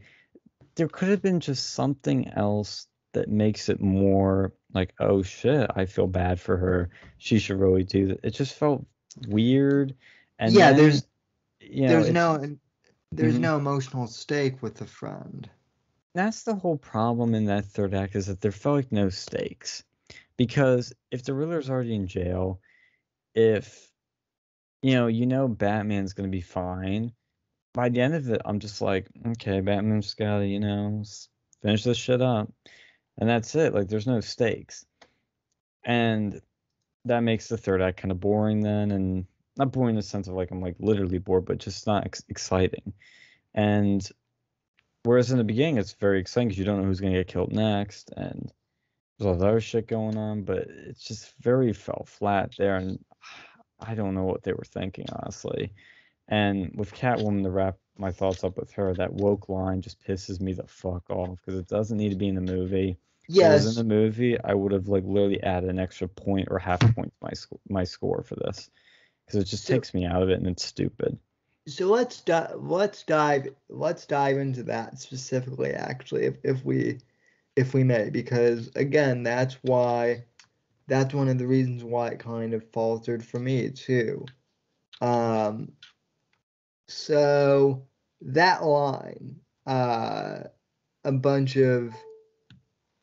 there could have been just something else that makes it more like, oh shit, I feel bad for her, she should really do that. It just felt weird. And Yeah, then there's it's no there's mhm. no emotional stake with the friend. That's the whole problem in that third act, is that there felt like no stakes, because if the Riddler's already in jail, if Batman's gonna be fine. By the end of it, I'm just like, okay, Batman's just gotta, finish this shit up. And that's it. Like, there's no stakes. And that makes the third act kind of boring then. And not boring in the sense of like, I'm like literally bored, but just not exciting. And whereas in the beginning, it's very exciting because you don't know who's going to get killed next. And there's all this other shit going on, but it's just very fell flat there. And I don't know what they were thinking, honestly. And with Catwoman, to wrap my thoughts up with her, that woke line just pisses me the fuck off, because it doesn't need to be in the movie. If it was in Yes, the movie, I would have like literally added an extra point or half a point to my score for this, because it just so takes me out of it and it's stupid. So let's dive into that specifically, actually, if we may, because again, that's one of the reasons why it kind of faltered for me too. Um, so that line, a bunch of,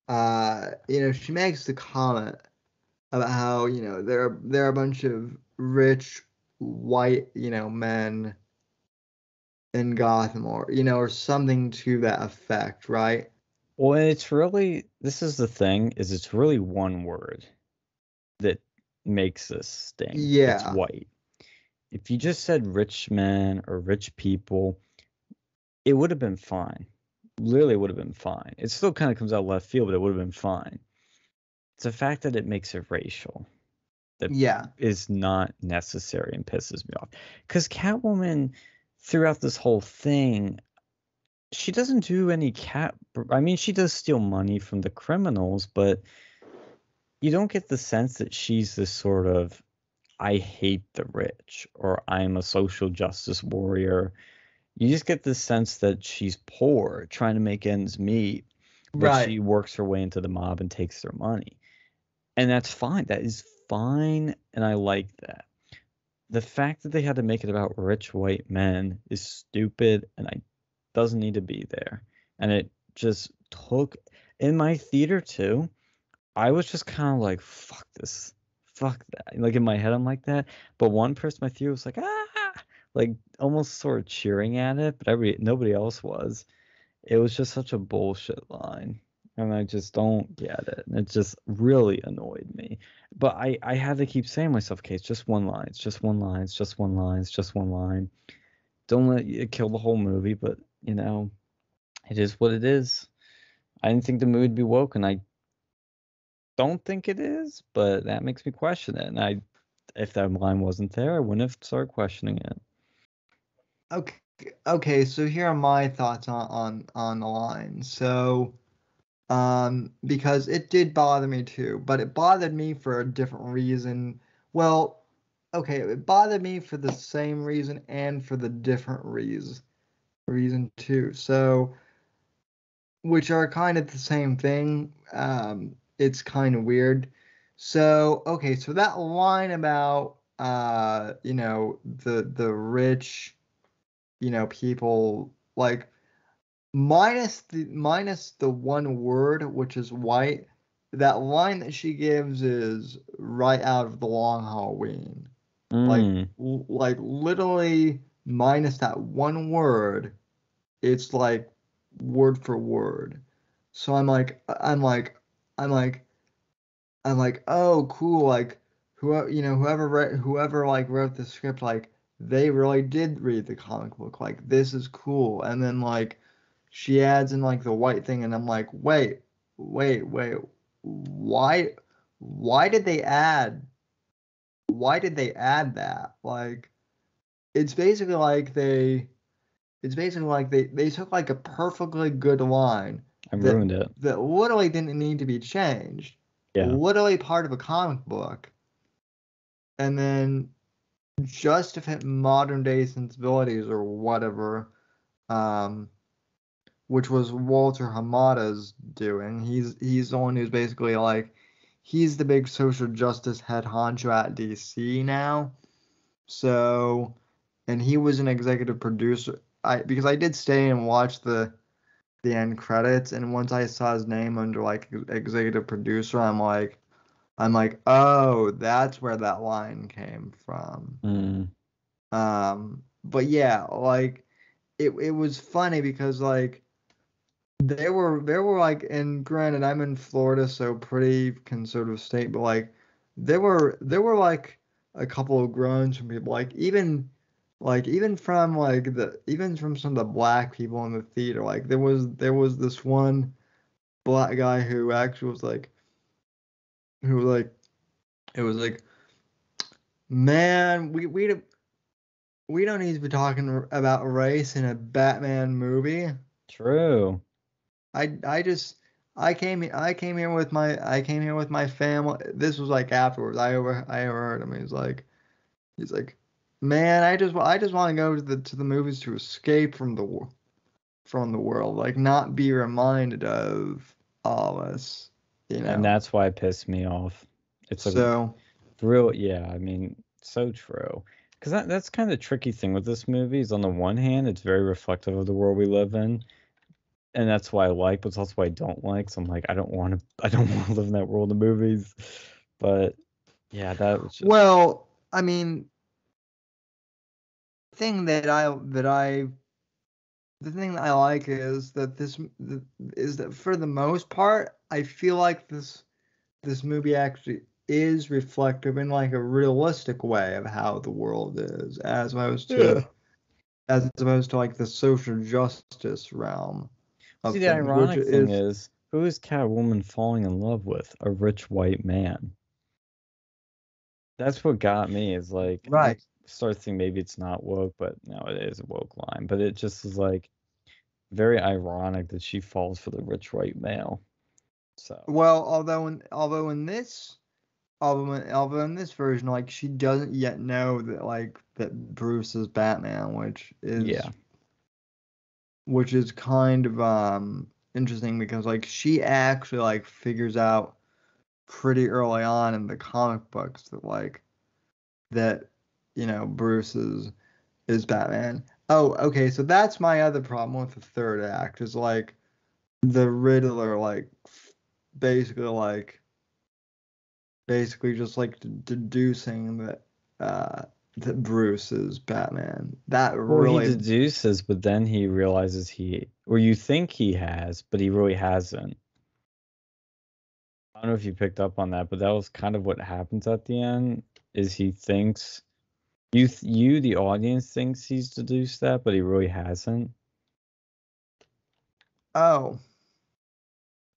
she makes the comment about how, there are a bunch of rich white, men in Gotham, or something to that effect, right? Well, this is the thing, is it's really one word that makes this sting. It's Yeah, white. If you just said rich men or rich people, it would have been fine. Literally would have been fine. It still kind of comes out left field, but it would have been fine. It's the fact that it makes it racial that yeah, is not necessary and pisses me off. Because Catwoman, throughout this whole thing, she doesn't do any I mean, she does steal money from the criminals, but you don't get the sense that she's this sort of I hate the rich or I'm a social justice warrior. You just get the sense that she's poor, trying to make ends meet, but right. she works her way into the mob and takes their money. And that's fine. That is fine, and I like that. The fact that they had to make it about rich white men is stupid and I doesn't need to be there. And it just took in my theater too. I was just kind of like, fuck this, fuck that. Like in my head, I'm like that. But one person in my theater was like, like almost sort of cheering at it, but nobody else was. It was just such a bullshit line. And I just don't get it. And it just really annoyed me. But I had to keep saying to myself, okay, it's just one line. It's just one line. It's just one line. It's just one line. Don't let it kill the whole movie, but it is what it is. I didn't think the movie would be woke, and I don't think it is, but that makes me question it. And if that line wasn't there, I wouldn't have started questioning it. Okay, okay. So here are my thoughts on the line. So, because it did bother me too, but it bothered me for a different reason. Well, okay, it bothered me for the same reason and for the different reason too. So, which are kind of the same thing. It's kind of weird. So, okay, so that line about the rich, people, like, minus the one word, which is white. That line that she gives is right out of The Long Halloween. Like Mm. like literally minus that one word, it's like word for word. So I'm like, oh, cool. Like, whoever like wrote the script, like they really did read the comic book. Like, this is cool. And then like she adds in like the white thing, and I'm like, wait, why, why did they add, why did they add that? Like, it's basically like they took like a perfectly good line I that ruined it. literally didn't need to be changed, Yeah. literally part of a comic book, and then just to fit modern day sensibilities or whatever, um, which was Walter Hamada's doing. He's the one who's basically like he's the big social justice head honcho at DC now. So, and he was an executive producer. Because I did stay and watch the end credits, and once I saw his name under like executive producer, I'm like, oh, that's where that line came from. Mm. But yeah, like it was funny because like there were like, and granted, I'm in Florida, so pretty conservative state, but like there were like a couple of groans from people, even from some of the black people in the theater. Like there was this one black guy who actually was like, who was like, it was like, man, we don't need to be talking about race in a Batman movie. True. I just I came here with my family. This was like afterwards. I overheard him. He's like, Man, I just want to go to the movies to escape from the world, like not be reminded of all this, you And know. that's why it pissed me off. It's like So, real, yeah. I mean, so true. Because that's kind of the tricky thing with this movie is on the one hand, it's very reflective of the world we live in, and that's why I like, but it's also why I don't like. So I'm like, I don't want to live in that world of movies. But yeah, that was just well, I mean, thing that I the thing that I like is that is that for the most part, I feel like this movie actually is reflective in like a realistic way of how the world is, yeah. as opposed to like the social justice realm See, of the things, which ironic thing is is, who is Catwoman falling in love with? A rich white man. That's what got me. Is like I right. started thinking maybe it's not woke, but no, it is a woke line. But it just is like very ironic that she falls for the rich white male. So Well, although in this version, like she doesn't yet know that that Bruce is Batman, yeah, which is kind of interesting because like she actually like figures out pretty early on in the comic books that that Bruce is Batman. Oh, okay, so that's my other problem with the third act is like the Riddler basically like basically just like deducing that Bruce is Batman. That well, he really deduces, but then he realizes or you think he has, but he really hasn't. I don't know if you picked up on that, but that was kind of what happens at the end. Is he thinks the audience thinks he's deduced that, but he really hasn't. oh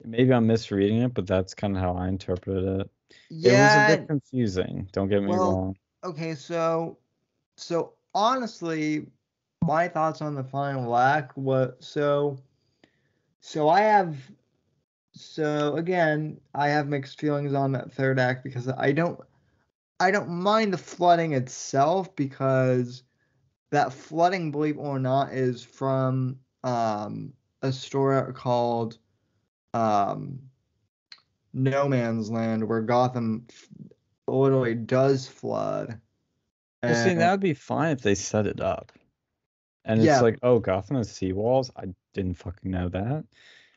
Maybe I'm misreading it, but that's kind of how I interpreted it. It was a bit yeah. confusing, don't get me Well, wrong. okay, so honestly, my thoughts on the final act was so I have so again, I have mixed feelings on that third act because I don't mind the flooding itself because that flooding, believe it or not, is from a story called um No Man's Land where Gotham literally does flood. Well, see, that And would be fine if they set it up. And it's yeah, like, oh, Gotham has seawalls? I didn't fucking know that.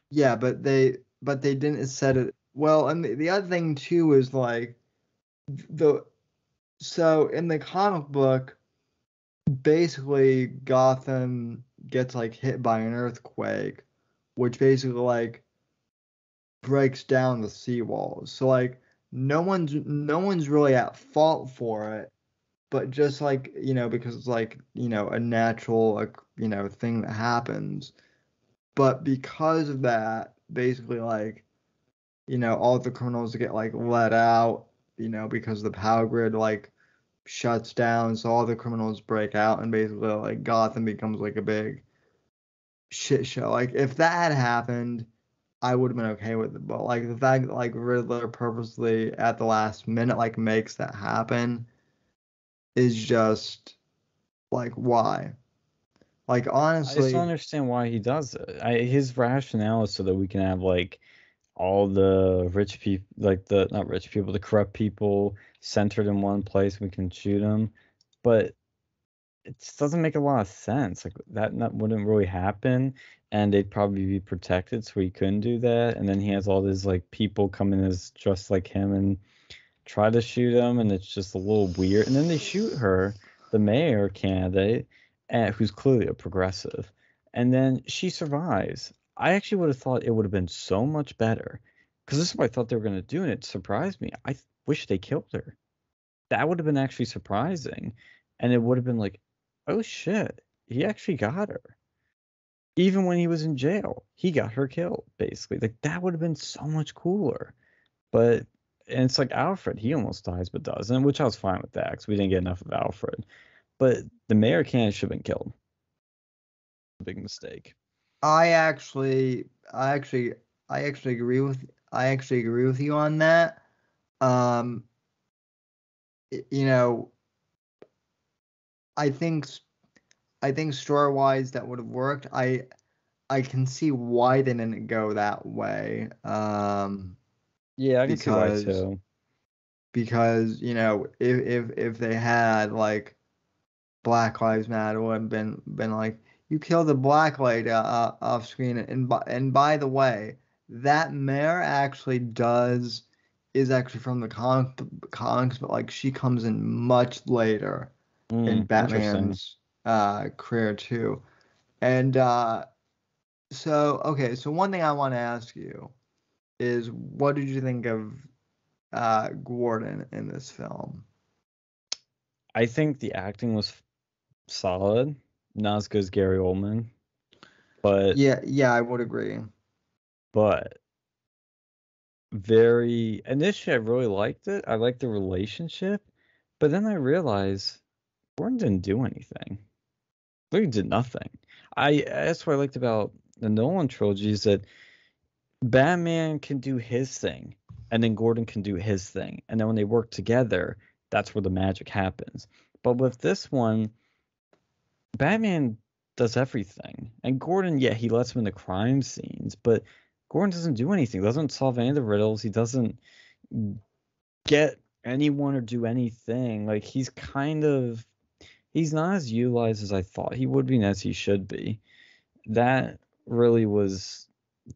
yeah, but they didn't set it well. And the other thing too is like the so in the comic book, basically Gotham gets like hit by an earthquake, which basically like breaks down the seawalls. So like no one's really at fault for it, but just like because it's like a natural thing that happens. But because of that, basically like all the criminals get like let out, because the power grid like shuts down, so all the criminals break out, and basically like Gotham becomes like a big shit show. Like if that had happened, I would have been okay with it. But like the fact that like Riddler purposely at the last minute like makes that happen is just like why? Like I just don't honestly, understand why he does it. His rationale is so that we can have like all the rich people, like the not rich people, the corrupt people centered in one place. We can shoot them, but it just doesn't make a lot of sense. Like that wouldn't really happen, and they'd probably be protected, so he couldn't do that. And then he has all these like people come in as just like him and try to shoot him, and it's just a little weird. And then they shoot her, the mayor candidate, who's clearly a progressive, and then she survives. I actually would have thought it would have been so much better, because this is what I thought they were going to do, and it surprised me. Wish they killed her. That would have been actually surprising, and it would have been like, oh shit, he actually got her. Even when he was in jail, he got her killed, basically. Like that would have been so much cooler. But and it's like Alfred, he almost dies but doesn't, which I was fine with that because we didn't get enough of Alfred. But the mayor can't should have been killed. Big mistake. I actually I actually I actually agree with you on that. Um you know I think story wise that would have worked. I can see why they didn't go that way. Yeah, I can see why Because too. you know, if they had like Black Lives Matter would have been like, you killed a black lady off screen, and by the way, that mayor actually is actually from the comics, but like she comes in much later in Interesting. Batman's career too. And so okay, so one thing I want to ask you is, what did you think of Gordon in this film? I think the acting was solid, not as good as Gary Oldman, but Yeah, I would agree. but very initially I really liked it. I liked the relationship, but then I realized Gordon didn't do anything. He did nothing. That's what I liked about the Nolan trilogy is that Batman can do his thing, and then Gordon can do his thing, and then when they work together, that's where the magic happens. But with this one, Batman does everything, and Gordon, yeah, he lets him in the crime scenes, but Gordon doesn't do anything. Doesn't solve any of the riddles. He doesn't get anyone or do anything. Like he's not as utilized as I thought he would be, and as he should be. That really was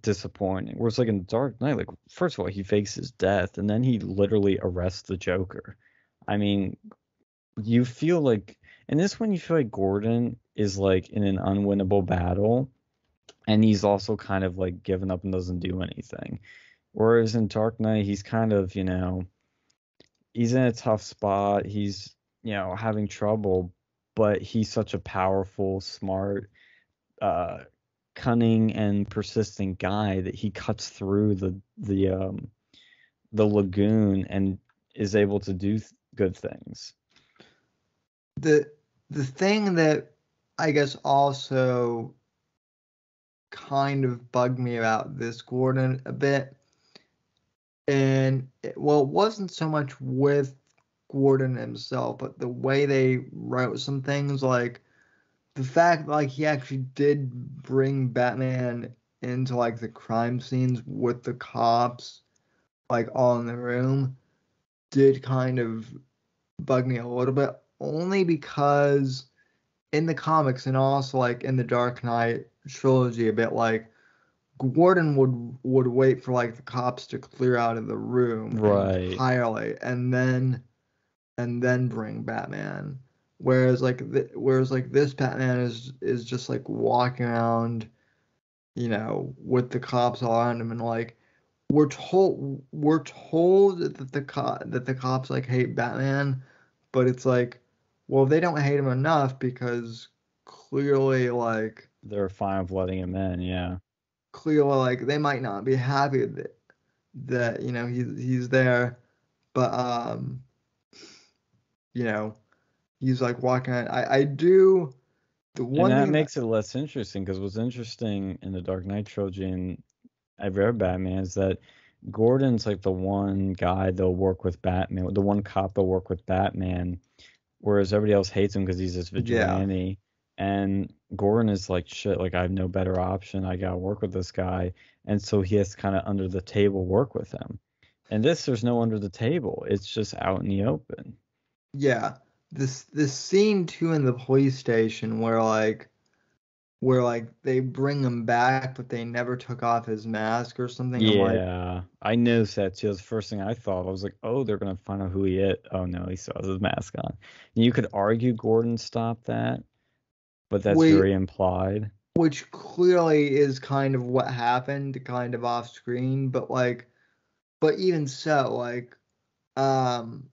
disappointing. Whereas like in Dark Knight, like first of all, he fakes his death, and then he literally arrests the Joker. I mean, you feel like in this one, you feel like Gordon is like in an unwinnable battle, and he's also kind of like given up and doesn't do anything. Whereas in Dark Knight, he's kind of, he's in a tough spot. He's, having trouble, but he's such a powerful, smart, uh, cunning and persistent guy that he cuts through the lagoon and is able to do good things. The thing that I guess also kind of bugged me about this Gordon a bit, and it wasn't so much with Gordon himself, but the way they wrote some things, like the fact like he actually did bring Batman into like the crime scenes with the cops, like all in the room, did kind of bug me a little bit, only because in the comics and also like in the Dark Knight trilogy a bit, like Gordon would wait for like the cops to clear out of the room Right. entirely and then bring Batman. Whereas like this Batman is just like walking around, with the cops all around him, and like we're told that the cops like hate Batman, but it's like, well, they don't hate him enough because clearly like They're fine with letting him in, yeah. they might not be happy that he's there, but you know he's like walking on. I do the And one that thing that makes it less interesting because what's interesting in the Dark Knight trilogy and I've read Batman is that Gordon's like the one guy they'll work with Batman, the one cop they'll work with Batman, whereas everybody else hates him because he's this yeah vigilante. And Gordon is like, shit, like I have no better option. I gotta work with this guy. And so he has to kind of under the table work with him. And there's no under the table. It's just out in the open. yeah this scene too in the police station where they bring him back but they never took off his mask or something. I'm like, Yeah, I noticed that too. That's the first thing I thought. I was like, oh, they're gonna find out who he is. Oh no, he still has his mask on. And you could argue Gordon stopped that, but that's wait, very implied. which clearly is kind of what happened, kind of off screen, but even so, um,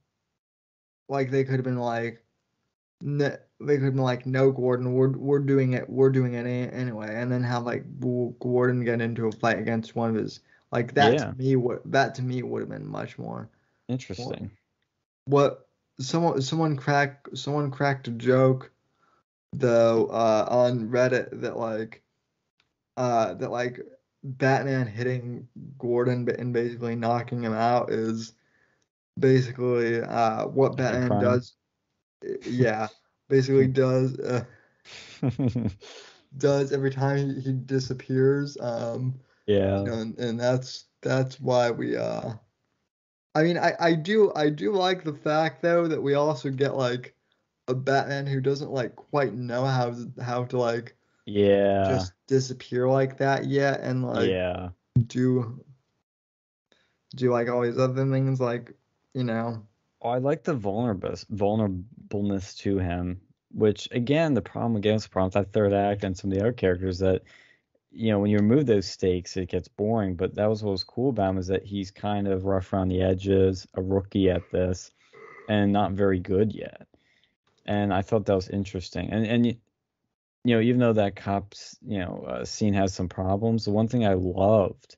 they could have been like, they could have been like, no, Gordon, we're doing it anyway, and then have like Gordon get into a fight against one of his, like Yeah, that to me would have been much more interesting. what someone cracked a joke though on Reddit that Batman hitting Gordon and basically knocking him out is basically what A hate Batman crime. does. Yeah, basically does every time he disappears. Yeah. And that's why we I mean I do like the fact though that we also get like a Batman who doesn't like quite know how to like Yeah. just disappear like that yet and like Yeah. do like all these other things like Oh, I like the vulnerableness to him, which again, the problem against Prompt, that third act and some of the other characters that, when you remove those stakes, it gets boring. But that was what was cool about him is that he's kind of rough around the edges, a rookie at this, and not very good yet. And I thought that was interesting. And even though that cops, scene has some problems, the one thing I loved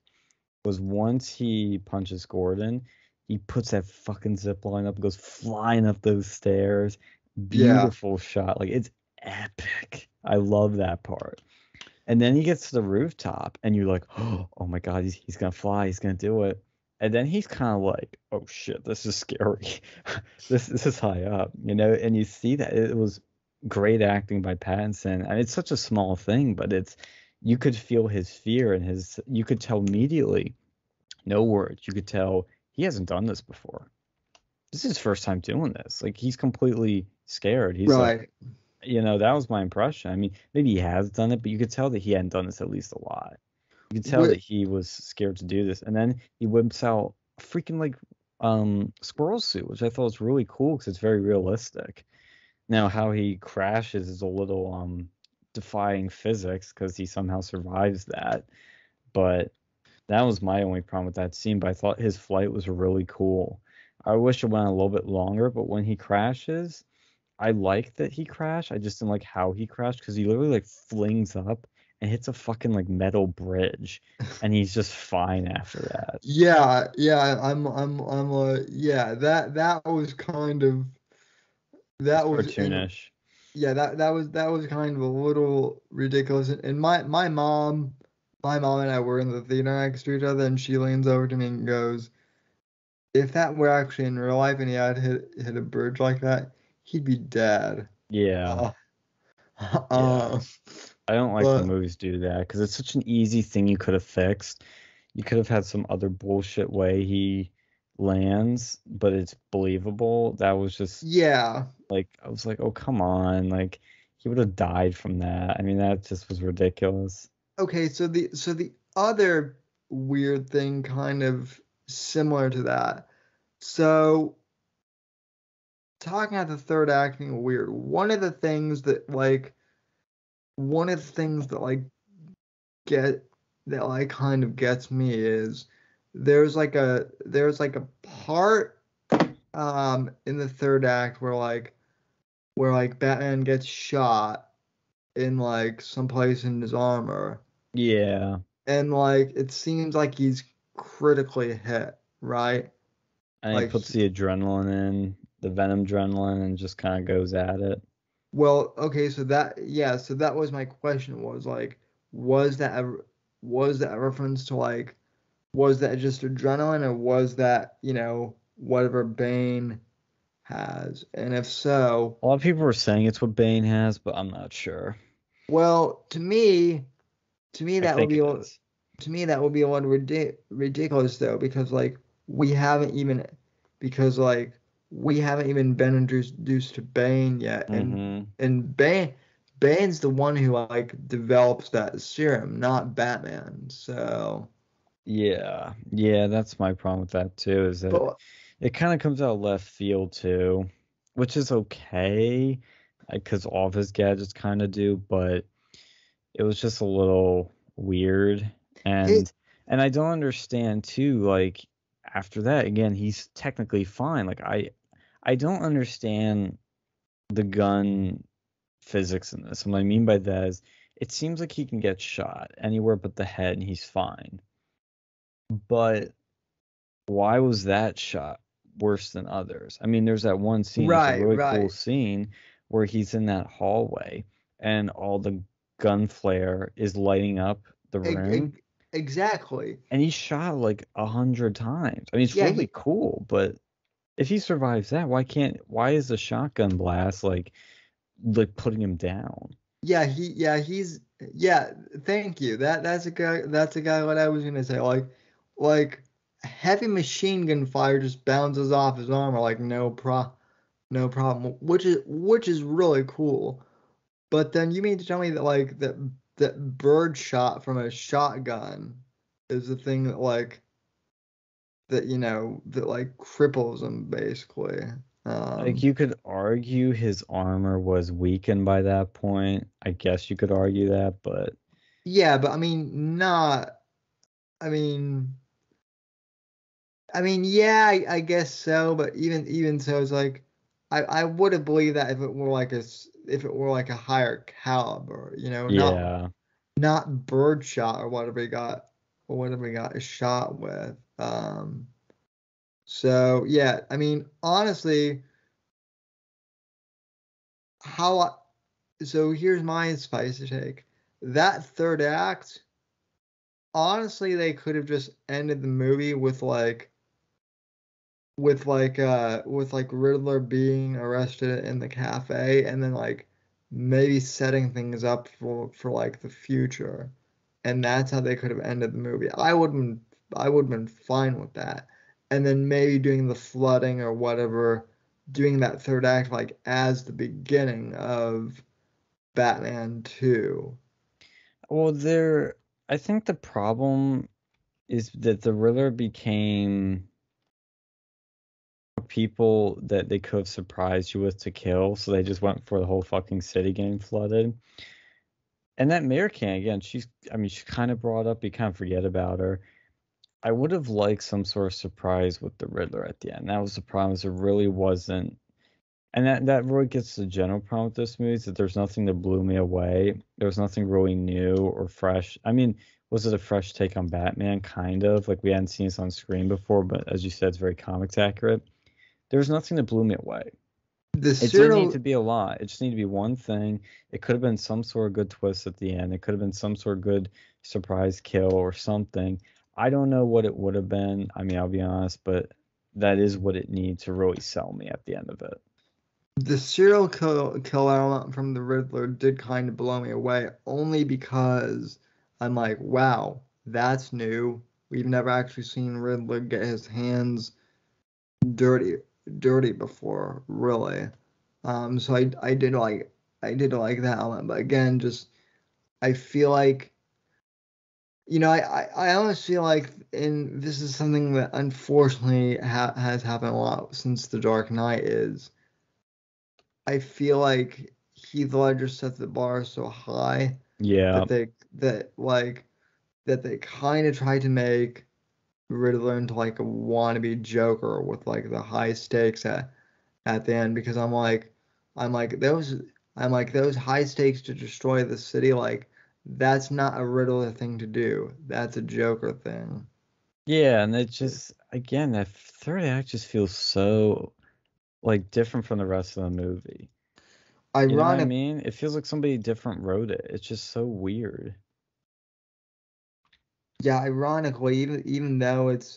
was once he punches Gordon, he puts that fucking zip line up and goes flying up those stairs. Beautiful shot. Like, it's epic. I love that part. And then he gets to the rooftop and you're like, oh my God, he's going to fly. He's going to do it. And then he's kind of like, oh shit, this is scary. this is high up, and you see that it was great acting by Pattinson. And it's such a small thing, but you could feel his fear and you could tell immediately, no words. You could tell he hasn't done this before. This is his first time doing this. Like, he's completely scared. He's right. Like, that was my impression. I mean, maybe he has done it, but you could tell that he hadn't done this at least a lot. You could tell that he was scared to do this. And then he whips out a freaking like squirrel suit, which I thought was really cool because it's very realistic. Now, how he crashes is a little defying physics because he somehow survives that. But that was my only problem with that scene. But I thought his flight was really cool. I wish it went a little bit longer, but when he crashes, I like that he crashed. I just didn't like how he crashed because he literally like flings up and hits a fucking like metal bridge, and he's just fine after that. Yeah, I'm yeah, that was kind of cartoonish. That was kind of a little ridiculous. And my mom and I were in the theater next to each other, and she leans over to me and goes, "If that were actually in real life and he had hit a bridge like that, he'd be dead." Yeah. I don't like when movies do that because it's such an easy thing you could have fixed. You could have had some other bullshit way he lands, but it's believable. That was just like, I was like, oh come on, like he would have died from that. I mean, that just was ridiculous. Okay, so the other weird thing, kind of similar to that. So talking about the third act being weird, one of the things that kind of gets me is there's like a part in the third act where Batman gets shot in like someplace in his armor. Yeah. And like it seems like he's critically hit, right? And he puts the adrenaline in, the Venom adrenaline, and just kind of goes at it. Well, okay, so that was my question, was like, was that a reference to like, was that just adrenaline, or was that, whatever Bane has? And if so, a lot of people were saying it's what Bane has, but I'm not sure. Well, to me that would be a little ridiculous though, because like we haven't even been introduced to Bane yet, and Bane's the one who like develops that serum, not Batman. So yeah, that's my problem with that too, is that it kind of comes out left field too, which is okay because all of his gadgets kind of do, but it was just a little weird. And I don't understand too, like after that, again, he's technically fine. Like I don't understand the gun physics in this. And what I mean by that is it seems like he can get shot anywhere but the head and he's fine. But why was that shot worse than others? I mean, there's that one scene, it's a really cool scene where he's in that hallway and all the gun flare is lighting up the room. Exactly. And he's shot like 100 times. I mean, it's really cool, but if he survives that, why is the shotgun blast like like putting him down. Yeah, thank you. That's a guy what I was gonna say. Like heavy machine gun fire just bounces off his armor like no problem, which is really cool. But then you mean to tell me that like that bird shot from a shotgun is the thing that like that that like cripples him basically. Like you could argue his armor was weakened by that point. I guess you could argue that, but Yeah, but I mean not. I mean, yeah, I guess so. But even so, it's like I would have believed that if it were like if it were like a higher caliber, yeah. not birdshot or whatever he got shot with. So yeah, I mean, honestly, so here's my spicy take. That third act, honestly, they could have just ended the movie with Riddler being arrested in the cafe and then like maybe setting things up for like the future. And that's how they could have ended the movie. I would have been fine with that. And then maybe doing the flooding or whatever, doing that third act like as the beginning of Batman 2. Well, I think the problem is that the Riddler became people that they could have surprised you with to kill, so they just went for the whole fucking city getting flooded. And that Mayor King, again, she's kind of brought up, you kind of forget about her. I would have liked some sort of surprise with the Riddler at the end. That was the problem, is there really wasn't. And that really gets the general problem with this movie, is that there's nothing that blew me away. There was nothing really new or fresh. I mean, was it a fresh take on Batman? Kind of. Like, we hadn't seen this on screen before, but as you said, it's very comics accurate. There was nothing that blew me away. It didn't need to be a lot. It just needed to be one thing. It could have been some sort of good twist at the end. It could have been some sort of good surprise kill or something. I don't know what it would have been. I mean, I'll be honest, but that is what it needs to really sell me at the end of it. The serial kill element from the Riddler did kind of blow me away, only because I'm like, wow, that's new. We've never actually seen Riddler get his hands dirty before, really. So I did like that element, but again, just I feel like, I almost feel like, and this is something that unfortunately has happened a lot since The Dark Knight, is I feel like Heath Ledger set the bar so high, yeah, that they kind of tried to make Riddler into like a wannabe Joker with like the high stakes at the end, because I'm like those high stakes to destroy the city, like that's not a Riddler thing to do. That's a Joker thing. Yeah, and it just, again, that third act just feels so like different from the rest of the movie. You know what I mean? It feels like somebody different wrote it. It's just so weird. Yeah, ironically, even though it's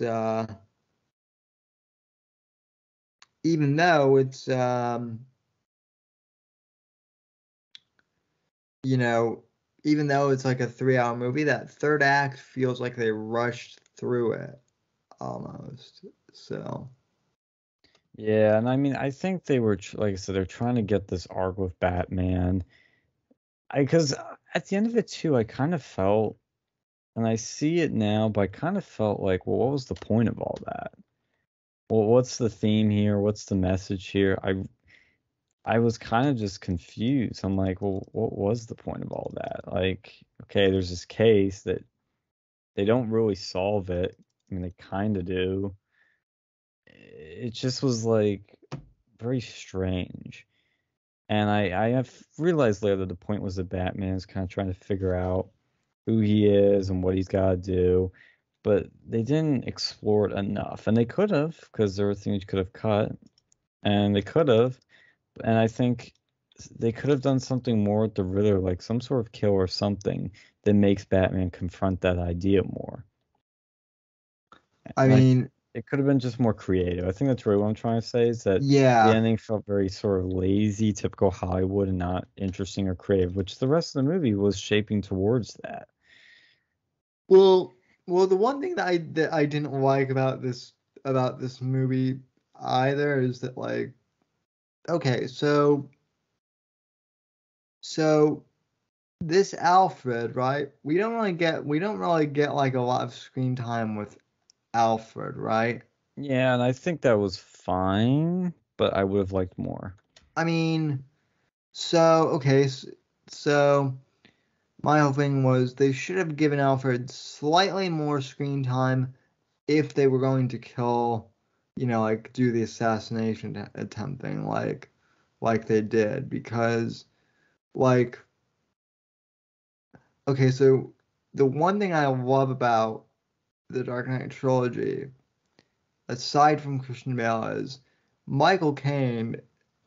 even though it's even though it's like a 3-hour movie, that third act feels like they rushed through it almost. So yeah, and I mean, I think they were like I said, they're trying to get this arc with Batman. Because at the end of it too, I kind of felt, and I see it now, but I kind of felt like, well, what was the point of all that? Well, what's the theme here? What's the message here? I was kind of just confused. I'm like, well, what was the point of all that? Like, okay, there's this case that they don't really solve it. I mean, they kind of do. It just was like very strange. And I have realized later that the point was that Batman is kind of trying to figure out who he is and what he's got to do. But they didn't explore it enough. And they could have, because there were things you could have cut. And they could have. And I think they could have done something more with the Riddler, like some sort of kill or something that makes Batman confront that idea more. I mean, it could have been just more creative. I think that's really what I'm trying to say is that the Yeah. ending felt very sort of lazy, typical Hollywood, and not interesting or creative, which the rest of the movie was shaping towards that. Well, the one thing that I didn't like about this movie either is that like okay, so this Alfred, right? We don't really get like a lot of screen time with Alfred, right? Yeah, and I think that was fine, but I would have liked more. I mean, so okay, so my whole thing was they should have given Alfred slightly more screen time if they were going to kill, like do the assassination attempt thing like they did because like okay, so the one thing I love about the Dark Knight trilogy, aside from Christian Bale, is Michael Caine.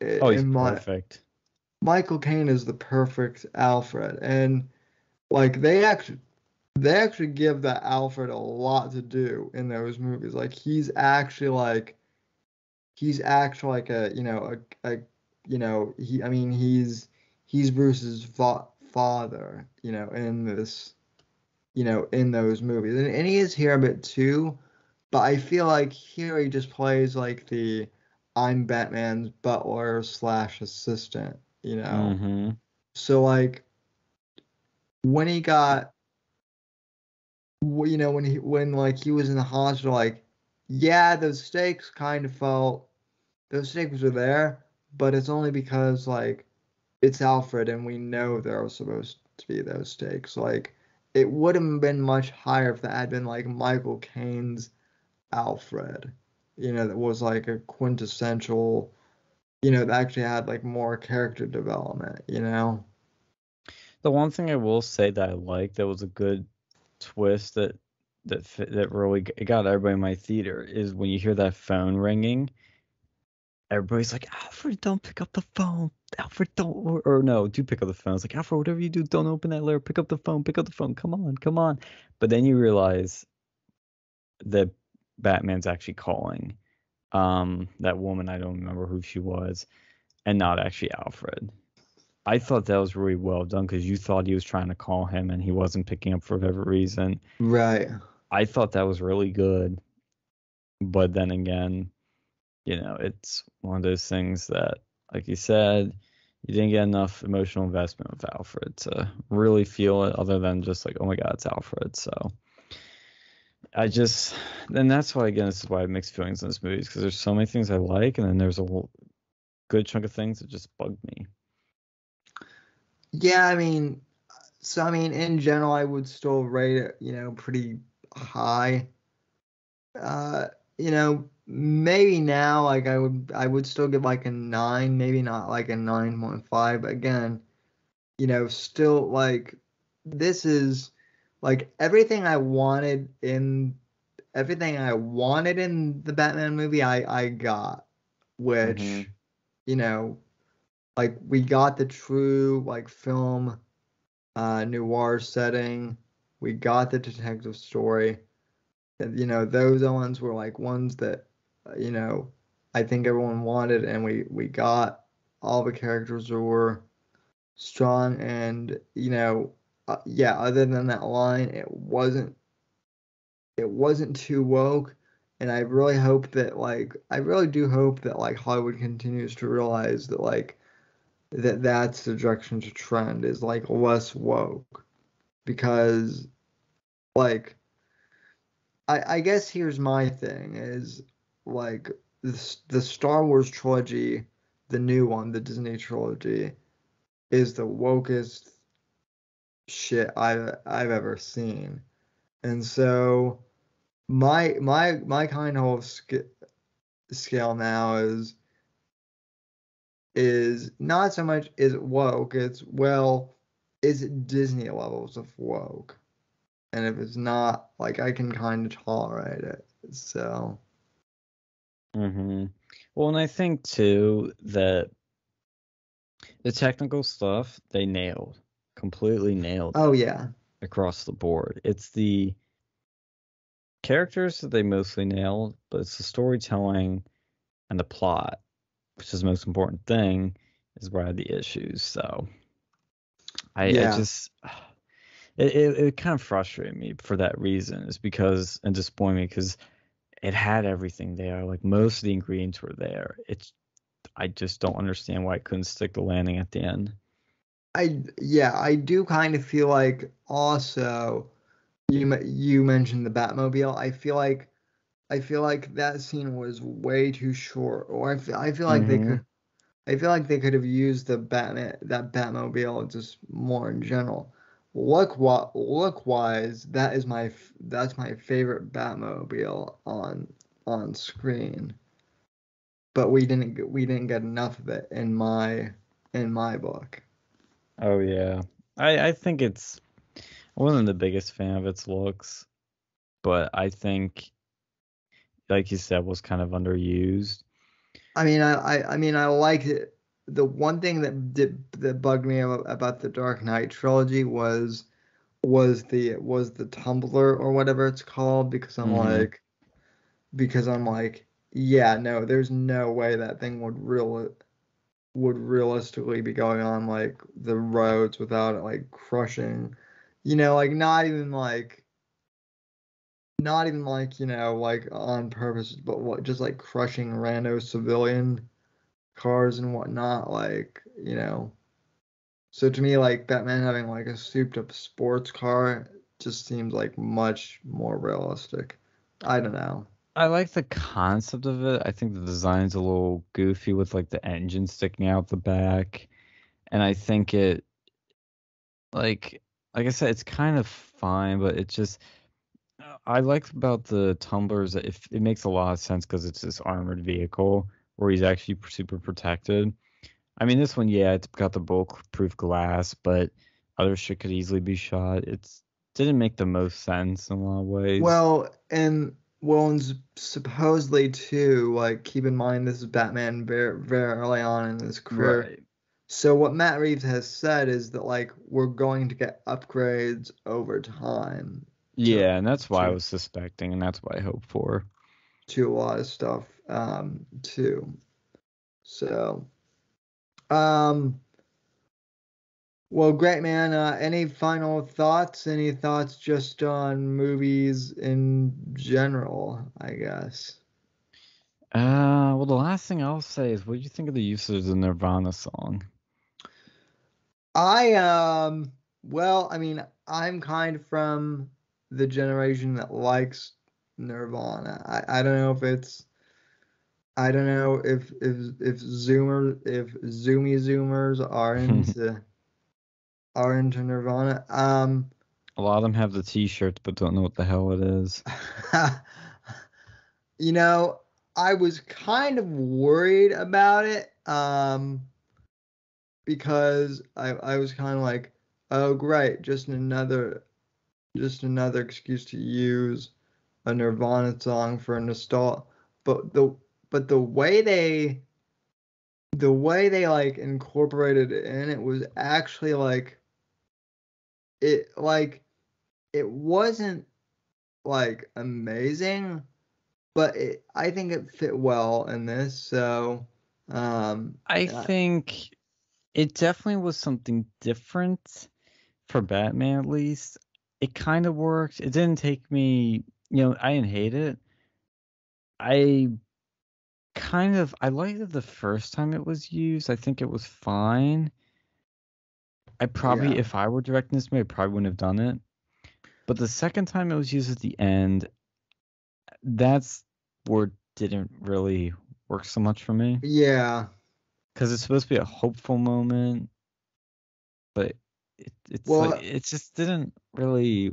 Oh, he's In my perfect. Michael Caine is the perfect Alfred, and like they actually give that Alfred a lot to do in those movies. Like he's actually like a he I mean he's Bruce's father, in those movies. And he is here a bit too, but I feel like here he just plays like the I'm Batman's butler slash assistant, you know. Mm-hmm. So like when he got when like he was in the hospital, like yeah, those stakes were there, but it's only because like it's Alfred and we know there are supposed to be those stakes. Like it would have been much higher if that had been like Michael Caine's Alfred, that was like a quintessential, that actually had like more character development. The one thing I will say that I like that was a good twist that really it got everybody in my theater is when you hear that phone ringing, everybody's like, Alfred, don't pick up the phone. Alfred, don't, or no, do pick up the phone. It's like, Alfred, whatever you do, don't open that letter. Pick up the phone. Pick up the phone. Come on, come on. But then you realize that Batman's actually calling that woman. I don't remember who she was, and not actually Alfred. I thought that was really well done because you thought he was trying to call him and he wasn't picking up for whatever reason. Right. I thought that was really good. But then again, it's one of those things that, like you said, you didn't get enough emotional investment with Alfred to really feel it other than just like, oh my God, it's Alfred. So then that's why, again, this is why I have mixed feelings in this movie because there's so many things I like and then there's a whole good chunk of things that just bugged me. Yeah, in general, I would still rate it, pretty high. Maybe now, like I would still give like a 9, maybe not like a 9.5. But again, still like this is like everything I wanted in the Batman movie, I got, Mm-hmm. which, you know, like we got the true like film noir setting, we got the detective story. And, those ones were like ones that, I think everyone wanted, and we got all the characters that were strong, and yeah. Other than that line, it wasn't too woke, and I really do hope that like Hollywood continues to realize that like that's the direction to trend is like less woke because like I guess here's my thing is like the Star Wars trilogy, the new one, the Disney trilogy, is the wokest shit I've ever seen. And so my kind of scale now is not so much is it woke, it's well, is it Disney levels of woke? And if it's not, like I can kind of tolerate it. So Mm-hmm. Well, and I think too that the technical stuff they completely nailed oh it yeah. across the board. It's the characters they mostly nailed, but it's the storytelling and the plot, which is the most important thing, is where I had the issues. So I Yeah, just it kind of frustrated me for that reason, is because and disappointed me because it had everything there. Like most of the ingredients were there. I just don't understand why I couldn't stick the landing at the end. I do kind of feel like also you mentioned the Batmobile. I feel like that scene was way too short, or I feel like Mm-hmm. they could have used the Batmobile just more in general. Look wise, that's my favorite Batmobile on screen, but we didn't get enough of it in my book. Oh yeah. I think I wasn't the biggest fan of its looks, but I think, like you said, was kind of underused. I mean, I like it. The one thing that bugged me about the Dark Knight trilogy was the Tumbler or whatever it's called, Mm-hmm. because I'm like, yeah, no, there's no way that thing would realistically be going on like the roads without it like crushing, like not even like, like on purpose, but what just like crushing rando civilian cars and whatnot, like, So to me, like Batman having like a souped up sports car just seems like much more realistic. I don't know. I like the concept of it. I think the design's a little goofy with like the engine sticking out the back. And I think it like I said, it's kind of fine, but it just I like about the tumblers that if it makes a lot of sense because it's this armored vehicle where he's actually super protected. I mean, this one, yeah, it's got the bulletproof glass, but other shit could easily be shot. It's didn't make the most sense in a lot of ways. And supposedly too, like keep in mind this is Batman very early on in his career. Right. So what Matt Reeves has said is that like we're going to get upgrades over time to Yeah, and that's why I to was suspecting, and that's what I hope for. to a lot of stuff too. So um well, great man. Any final thoughts? Any thoughts just on movies in general, I guess. Well, the last thing I'll say is, what do you think of the use of the Nirvana song? I well, I mean, I'm kind of from the generation that likes Nirvana. I don't know if it's I don't know if Zoomy Zoomers are into Nirvana. A lot of them have the T-shirts, but don't know what the hell it is. You know, I was kind of worried about it, because I was kind of like, oh great, just another excuse to use a Nirvana song for nostalgia. But the way they like incorporated it in, it was actually like it wasn't like amazing, but I think it fit well in this. So um I uh, think it definitely was something different for Batman, at least. It kind of worked. It didn't take me, I didn't hate it. I I liked it the first time it was used. I think it was fine. I probably, yeah. if I were directing this movie, I probably wouldn't have done it. But the second time it was used at the end, that's where it didn't really work so much for me. Yeah. Because it's supposed to be a hopeful moment, but it's like Well, it just didn't really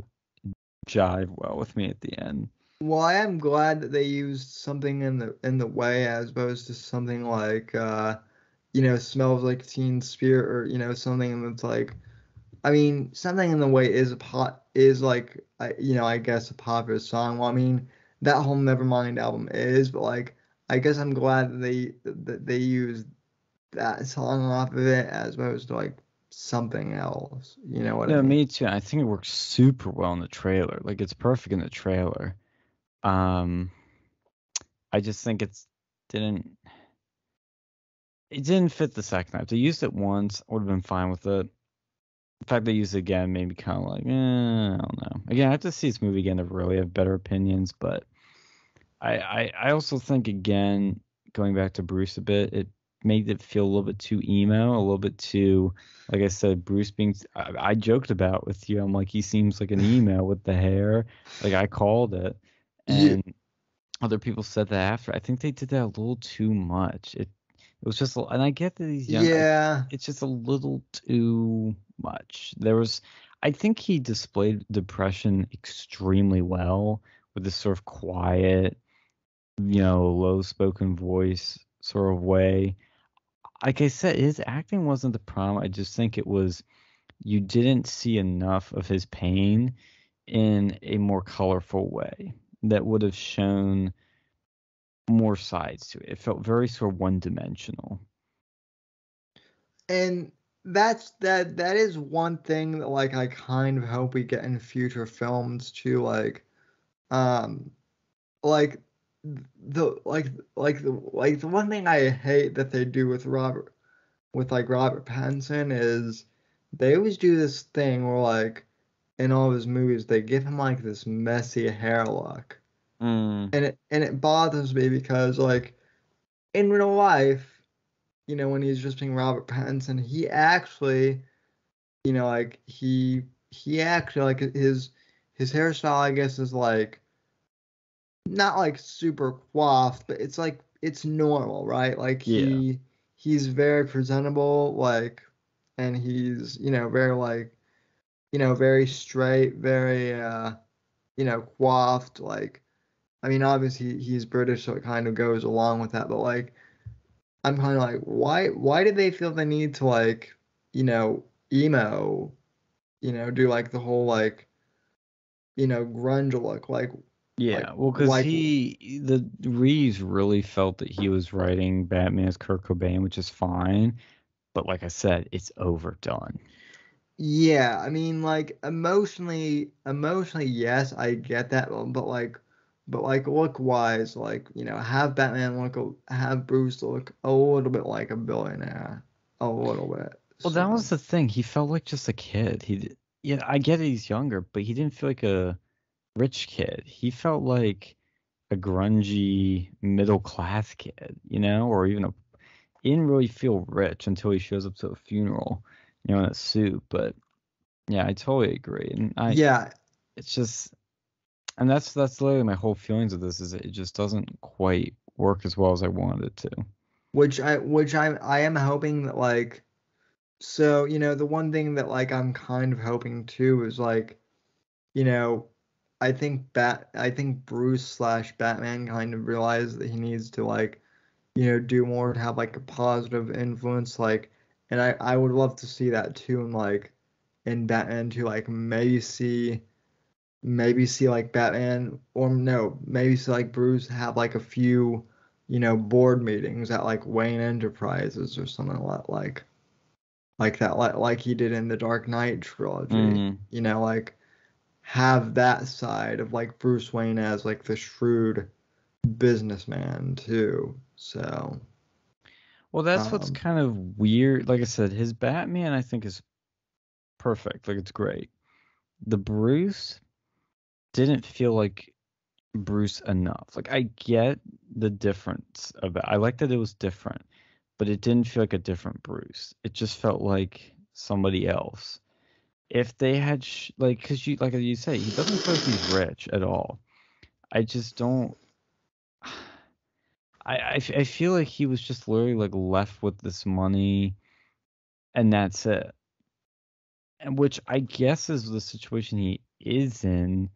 jive well with me at the end. Well, I am glad that they used something in the way as opposed to something like smells like Teen Spirit, or something that's like, I mean, something in the way is like, I guess a popular song. Well, I mean, that whole Nevermind album is, but like I guess I'm glad that they used that song off of it as opposed to like something else. You know what I No, mean? me too. I think it works super well in the trailer. Like it's perfect in the trailer. I just think didn't it didn't fit the second time. They used it once, I would have been fine with it. The fact they used it again made me kind of like, I don't know. Again, I have to see this movie again to really have better opinions, but I also think, again, going back to Bruce a bit, it made it feel a little bit too emo, a little bit too, like I said, Bruce being, I joked about with you, I'm like, he seems like an emo with the hair, like I called it, Yeah, and other people said that after. I think they did that a little too much. It was just, and I get that he's young. yeah, It's just a little too much. I think he displayed depression extremely well with this sort of quiet, low-spoken voice sort of way. Like I said, his acting wasn't the problem. I just think it was you didn't see enough of his pain in a more colorful way that would have shown more sides to it. It felt very sort of one-dimensional. and that is one thing that like I kind of hope we get in future films too, um like the one thing I hate that they do with Robert Pattinson is they always do this thing where like in all of his movies they give him like this messy hair look. Mm, And it bothers me because like in real life, when he's just being Robert Pattinson, he actually, like he actually like his hairstyle I guess is like not like super coiffed, but it's like it's normal, right? Like yeah. he's very presentable, like, and he's very like very straight, very coiffed. Like, I mean, obviously he's British, so it kind of goes along with that. But like, I'm kind of like, why did they feel the need to like emo, do like the whole like grunge look, like Yeah, well, because like the Reeves really felt that he was writing Batman as Kurt Cobain, which is fine, but like I said, it's overdone. Yeah, I mean, like emotionally, yes, I get that, but like look wise, like have Batman have Bruce look a little bit like a billionaire, a little bit. Well, that So was the thing. He felt like just a kid. Yeah, I get it, he's younger, but he didn't feel like a rich kid. He felt like a grungy middle class kid, or even he didn't really feel rich until he shows up to a funeral, in a suit. But yeah, I totally agree. And yeah, it's just, and that's literally my whole feelings of this is it just doesn't quite work as well as I wanted it to. which I am hoping that like so the one thing that like I'm kind of hoping too is like you know I think Bruce slash Batman kind of realized that he needs to like do more to have like a positive influence, like, and I would love to see that too, and like in Batman to like maybe see like Batman or no, maybe see like Bruce have like a few, board meetings at like Wayne Enterprises or something like that, like he did in the Dark Knight trilogy, Mm. like have that side of like Bruce Wayne as like the shrewd businessman too. So, Well, that's what's um, kind of weird. Like I said, his Batman I think is perfect. Like it's great. The Bruce didn't feel like Bruce enough. Like I get the difference of it. I like that it was different, but it didn't feel like a different Bruce. It just felt like somebody else. If they had like, cause like you say, he doesn't feel like he's rich at all. I just don't. I feel like he was just literally like left with this money and that's it. And which I guess is the situation he is in,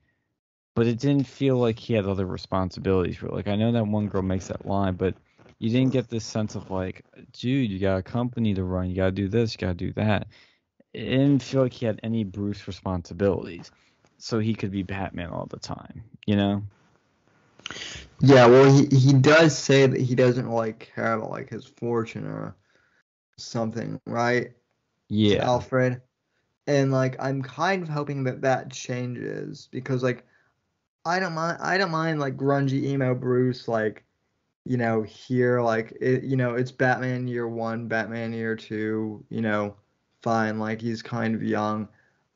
but it didn't feel like he had other responsibilities for it. Like I know that one girl makes that line, but you didn't get this sense of like, dude, you got a company to run, you gotta do this, you gotta do that. It didn't feel like he had any Bruce responsibilities. So he could be Batman all the time, you know? yeah, well, he does say that he doesn't like care about like his fortune or something, right? To Yeah. Alfred, and like I'm kind of hoping that that changes because like I don't mind like grungy emo Bruce, like, here, like, it's Batman year one, Batman year two, fine, like, he's kind of young.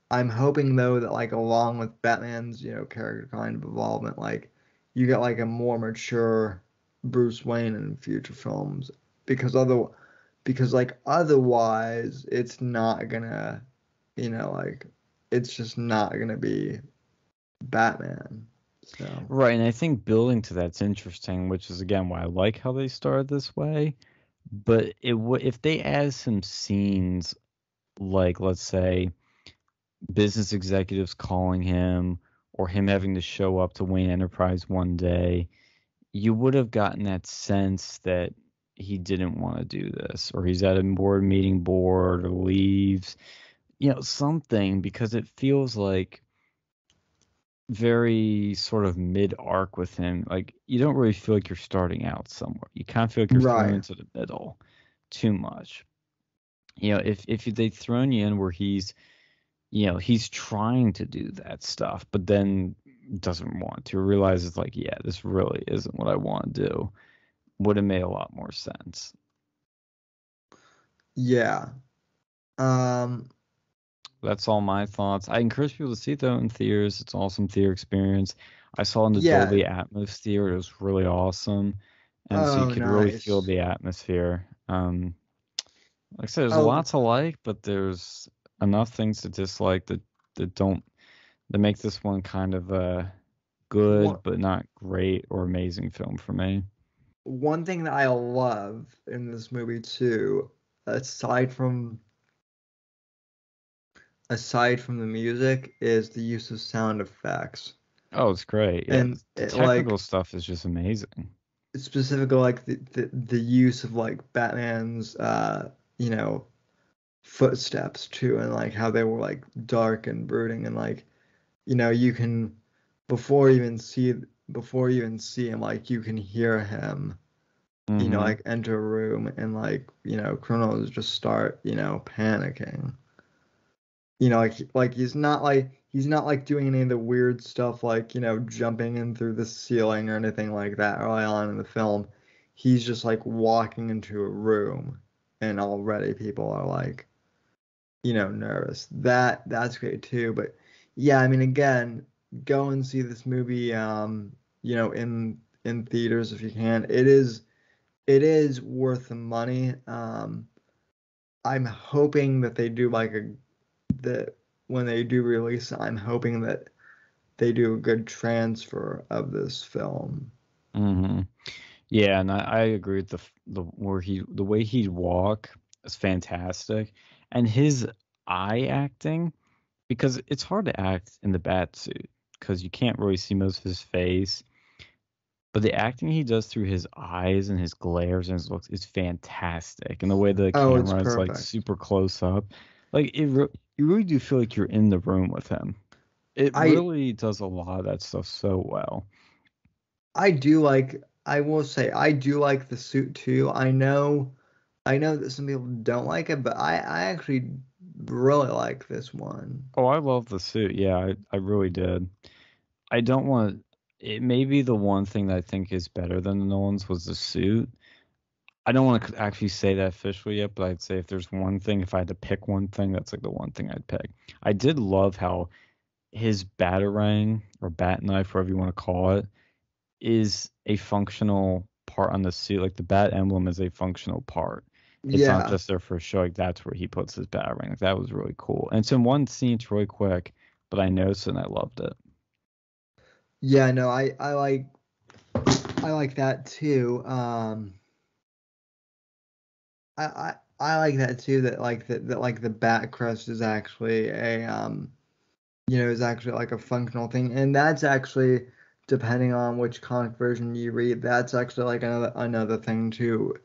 I'm hoping though that, like, along with Batman's, character kind of involvement, like, you get like a more mature Bruce Wayne in future films, because like otherwise it's not gonna, like, it's just not gonna be Batman. So Right, and I think building to that's interesting, which is again why I like how they started this way. But if they add some scenes, like let's say business executives calling him, or him having to show up to Wayne Enterprise one day, you would have gotten that sense that he didn't want to do this, or he's at a board, or leaves, something, because it feels like very sort of mid arc with him. Like you don't really feel like you're starting out somewhere. You kind of feel like you're thrown right. into the middle too much. If they'd thrown you in where he's trying to do that stuff, but then doesn't want to, realizes like, yeah, this really isn't what I want to do, would have made a lot more sense. Yeah. Um, That's all my thoughts. I encourage people to see it though in theaters. It's an awesome theater experience. I saw it in the yeah. Dolby Atmos theater. It was really awesome, and so you Oh, could really feel nice. the atmosphere. Like I said, there's a Oh, lot to like, but there's enough things to dislike that don't that make this one kind of a one good but not great or amazing film for me. one thing that I love in this movie too, aside from the music, is the use of sound effects. Oh, it's great. Yeah, And the it, technical like, stuff is just amazing. specifically like the use of like Batman's you know footsteps too, and like how they were like dark and brooding, and like, you can, before you even see him, like, you can hear him, Mm-hmm. like, enter a room, and like, criminals just start, panicking. Like he's not like doing any of the weird stuff, like, jumping in through the ceiling or anything like that early on in the film. He's just like walking into a room, and already people are like, nervous. That's great too. But yeah, I mean, again, go and see this movie, in theaters if you can. It is worth the money. I'm hoping that they do like that when they do release it, I'm hoping that they do a good transfer of this film. Mm-hmm. Yeah, and I agree with the way he'd walk is fantastic, and his eye acting, because it's hard to act in the bat suit because you can't really see most of his face, but the acting he does through his eyes and his glares and his looks is fantastic, and the way the Oh, it's camera is like perfect. super close up, like you really do feel like you're in the room with him. It I really does a lot of that stuff so well. I will say I do like the suit too. I know that some people don't like it, but I actually really like this one. Oh, I love the suit. Yeah, I really did. I don't want it. May be the one thing that I think is better than the Nolans was the suit. I don't want to actually say that officially yet, but I'd say if there's one thing, if I had to pick one thing, that's like the one thing I'd pick. I did love how his batarang or bat knife, whatever you want to call it, is a functional part on the suit. Like the bat emblem is a functional part. It's not Yeah. just there for show. Like that's where he puts his batarang. Like that was really cool. And it's in one scene. It's really quick, but I noticed it and I loved it. Yeah, no, I like that too. I like that too, that like that like the back crust is actually is actually like a functional thing. And that's actually, depending on which comic version you read, that's actually like another thing too.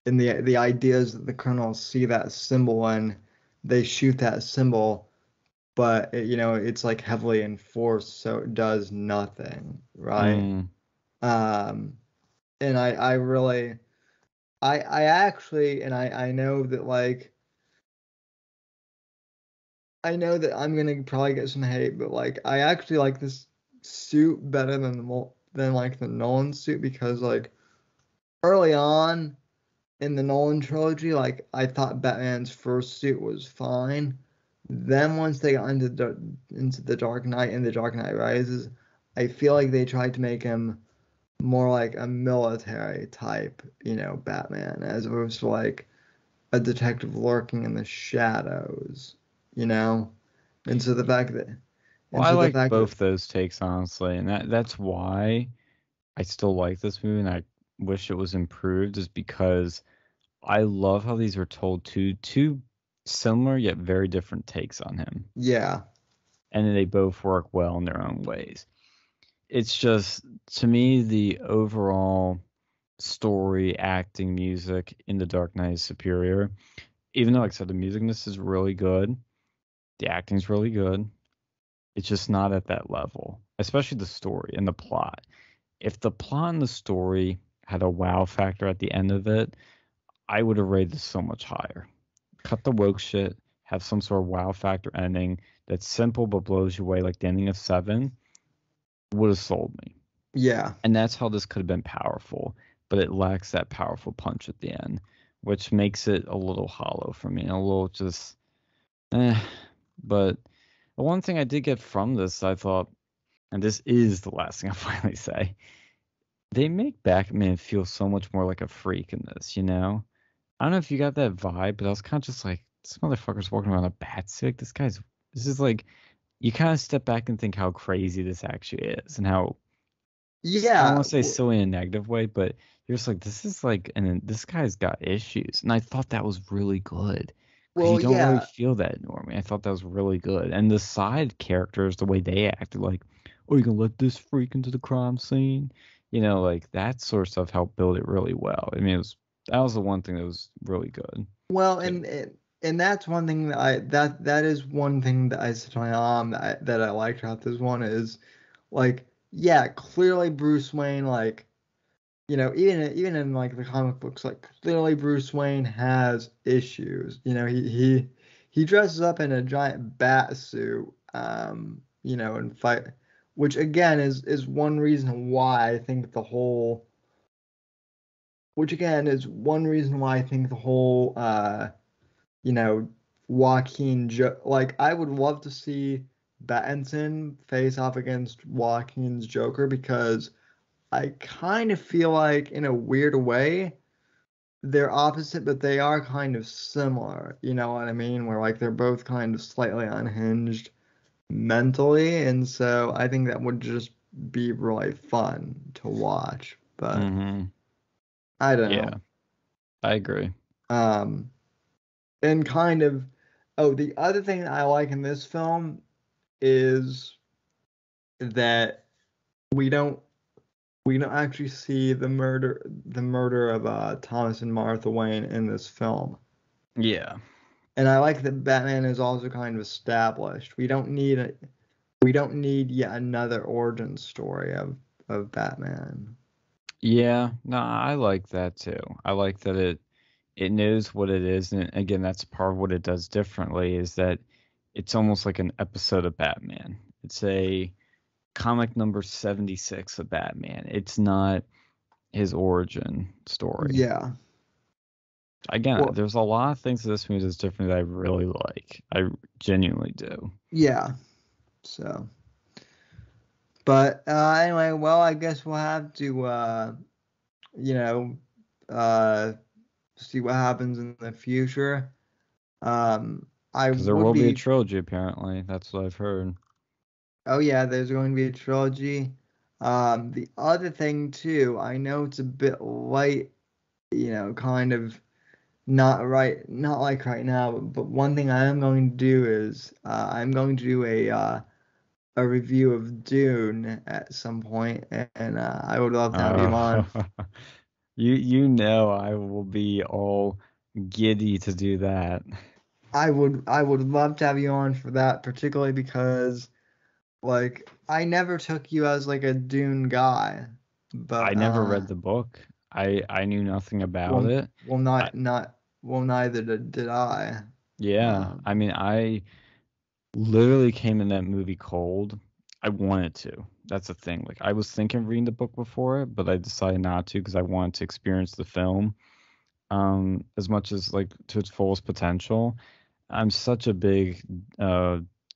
And the idea is that the criminals see that symbol and they shoot that symbol, but it's like heavily enforced, so it does nothing, right? Mm. Um, and I really, I actually, and I know that, like, I know that I'm gonna probably get some hate, but like I actually like this suit better than like the Nolan suit, because like early on in the Nolan trilogy, like I thought Batman's first suit was fine. Then once they got into the Dark Knight and the Dark Knight Rises, I feel like they tried to make him more like a military type, Batman, as opposed to like a detective lurking in the shadows, you know? And so the fact that Well, I like both those takes, honestly, and that's why I still like this movie and I wish it was improved, is because I love how these are told two similar yet very different takes on him. Yeah. And they both work well in their own ways. It's just, to me, the overall story, acting, music in The Dark Knight is superior. Even though, like I said, the music in this is really good, the acting's really good. It's just not at that level, especially the story and the plot. If the plot and the story had a wow factor at the end of it, I would have rated this so much higher. Cut the woke shit, have some sort of wow factor ending that's simple but blows you away, like the ending of Seven would have sold me. Yeah. And that's how this could have been powerful, but it lacks that powerful punch at the end, which makes it a little hollow for me, a little just But the one thing I did get from this, I thought, and this is the last thing I'll finally say, they make Batman feel so much more like a freak in this, I don't know if you got that vibe, but I was kind of just like, this motherfucker's walking around a bat suit. This is like, you kind of step back and think how crazy this actually is and how, I don't want to say silly in a negative way, but you're just like, this is like, and this guy's got issues. And I thought that was really good. Well, you don't really feel that normally. I thought that was really good. And the side characters, the way they acted, like, oh, you can let this freak into the crime scene, like that sort of stuff helped build it really well. I mean, that was the one thing that was really good. Well, and that's one thing that is one thing that I said to my mom that I liked about this one is, like, yeah, clearly Bruce Wayne, like, even in like the comic books, like clearly Bruce Wayne has issues. He dresses up in a giant bat suit, and fight, which again is one reason why I think the whole, Joaquin, like, I would love to see Pattinson face off against Joaquin's Joker, because I kind of feel like, in a weird way, they're opposite, but they are kind of similar. You know what I mean? Where like they're both kind of slightly unhinged mentally, and so I think that would just be really fun to watch. But I don't know. Yeah, I agree. And kind of, the other thing that I like in this film is that we don't actually see the murder of Thomas and Martha Wayne in this film. Yeah. And I like that Batman is also kind of established. We don't need yet another origin story of Batman. Yeah, no, I like that too. I like that it knows what it is, and again, that's part of what it does differently, is that it's almost like an episode of Batman. It's a comic number 76 of Batman. It's not his origin story. Yeah. Again, there's a lot of things in this movie that's different that I really like. I genuinely do. Yeah. So, but anyway, well, I guess we'll have to see what happens in the future. Because there will be a trilogy, apparently. That's what I've heard. Oh yeah, there's going to be a trilogy. The other thing too, I know it's a bit late, kind of not like right now, but one thing I am going to do is I'm going to do a review of Dune at some point, and I would love to have you on. I will be all giddy to do that. I would love to have you on for that, particularly because, like, I never took you as like a Dune guy, but I never read the book. I knew nothing about it. Well, neither did I. Yeah, I mean, I literally came in that movie cold. I wanted to. That's the thing. Like, I was thinking of reading the book before it, but I decided not to because I wanted to experience the film as much as like to its fullest potential. I'm such a big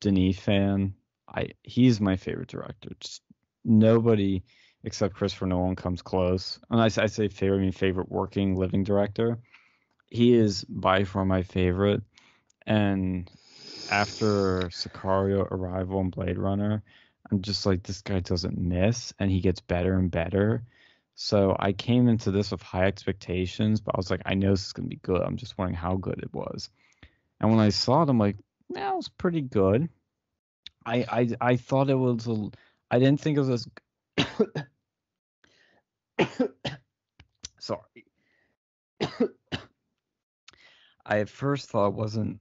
Denis fan. He's my favorite director. Just nobody except Christopher Nolan comes close. And I say favorite, I mean favorite working living director. He is by far my favorite. And after Sicario, Arrival, and Blade Runner, I'm just like, this guy doesn't miss, and he gets better and better. So I came into this with high expectations, but I was like, I know this is going to be good. I'm just wondering how good it was. And when I saw it, I'm like, yeah, it was pretty good. I thought it was, I didn't think it was as, sorry. I at first thought it wasn't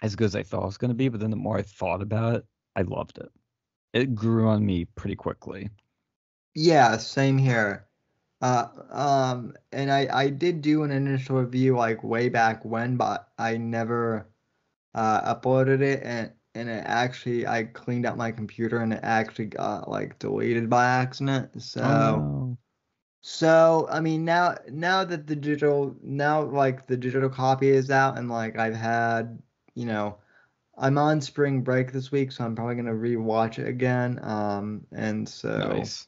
as good as I thought it was going to be, but then the more I thought about it, I loved it. It grew on me pretty quickly. Yeah, same here. And I did do an initial review like way back when, but I never uploaded it, and it actually, I cleaned out my computer and it actually got like deleted by accident. So no. So I mean, now that the digital copy is out, and like I've had, I'm on spring break this week, so I'm probably gonna rewatch it again. And so Nice.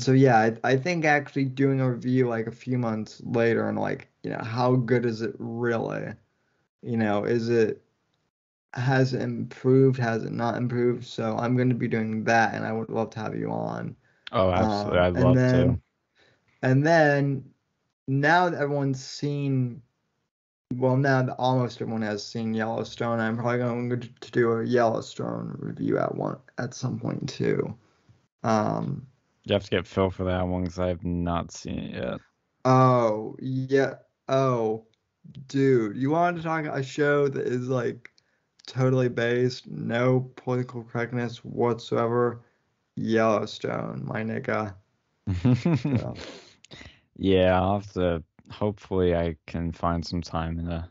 Yeah, I think actually doing a review like a few months later and like, how good is it really? Has it improved? Has it not improved? So I'm going to be doing that, and I would love to have you on. Oh, absolutely. I'd love to. And then now that everyone's seen, well, now that almost everyone has seen Yellowstone, I'm probably going to do a Yellowstone review at some point too. You have to get Phil for that one because I have not seen it yet. Oh, yeah. Oh, dude, you wanted to talk about a show that is like totally based, no political correctness whatsoever? Yellowstone, my nigga. So. Yeah, I'll have to. Hopefully, I can find some time in a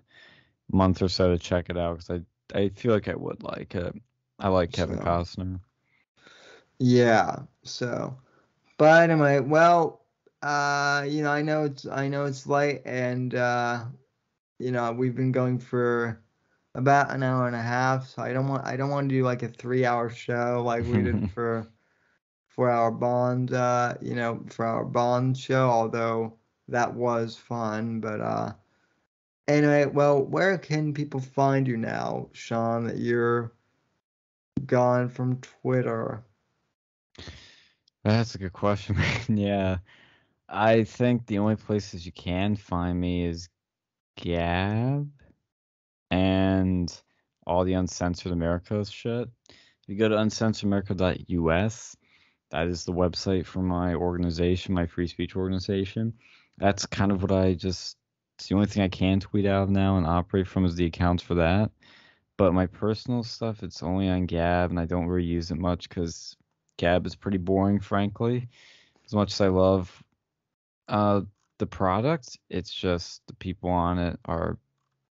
month or so to check it out because I feel like I would like it. I like Kevin Costner. Yeah. So, but anyway, well, I know it's late, and we've been going for about an hour and a half, so I don't want to do like a 3-hour show like we did for our Bond show, although that was fun. But anyway, well, where can people find you now, Sean, that you're gone from Twitter? That's a good question, man. Yeah. I think the only places you can find me is Gab and all the Uncensored America shit. If you go to uncensoredamerica.us, that is the website for my organization, my free speech organization. That's kind of what it's the only thing I can tweet out of now and operate from is the accounts for that. But my personal stuff, it's only on Gab, and I don't really use it much because Gab is pretty boring, frankly. As much as I love the product, it's just the people on it are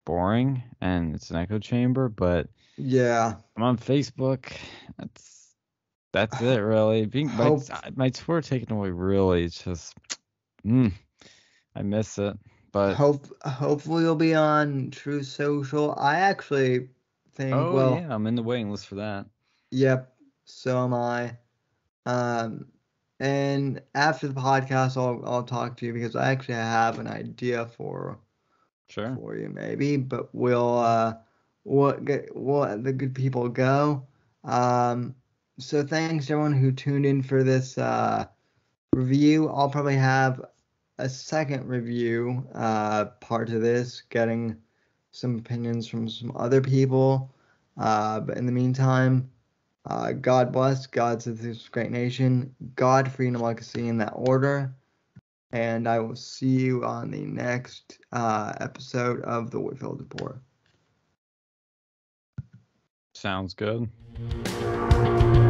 boring and it's an echo chamber. But yeah, I'm on Facebook. That's it, really. My Twitter taken away, really. It's just I miss it. But hopefully you'll be on True Social. I actually think yeah, I'm in the waiting list for that. Yep, so am I. And after the podcast, I'll talk to you because I actually have an idea for you maybe, but we'll let the good people go. So thanks to everyone who tuned in for this review. I'll probably have a second review part of this, getting some opinions from some other people. But in the meantime, God bless, God save this great nation, God, freedom, legacy, in that order. And I will see you on the next episode of the Whitfield Report. Sounds good.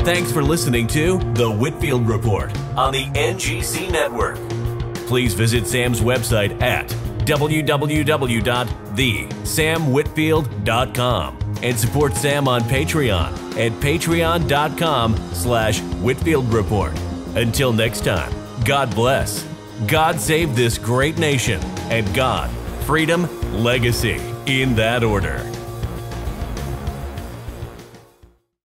Thanks for listening to The Whitfield Report on the NGC Network. Please visit Sam's website at www.thesamwhitfield.com. and support Sam on Patreon at patreon.com/Whitfield Report. Until next time, God bless, God save this great nation, and God, freedom, legacy, in that order.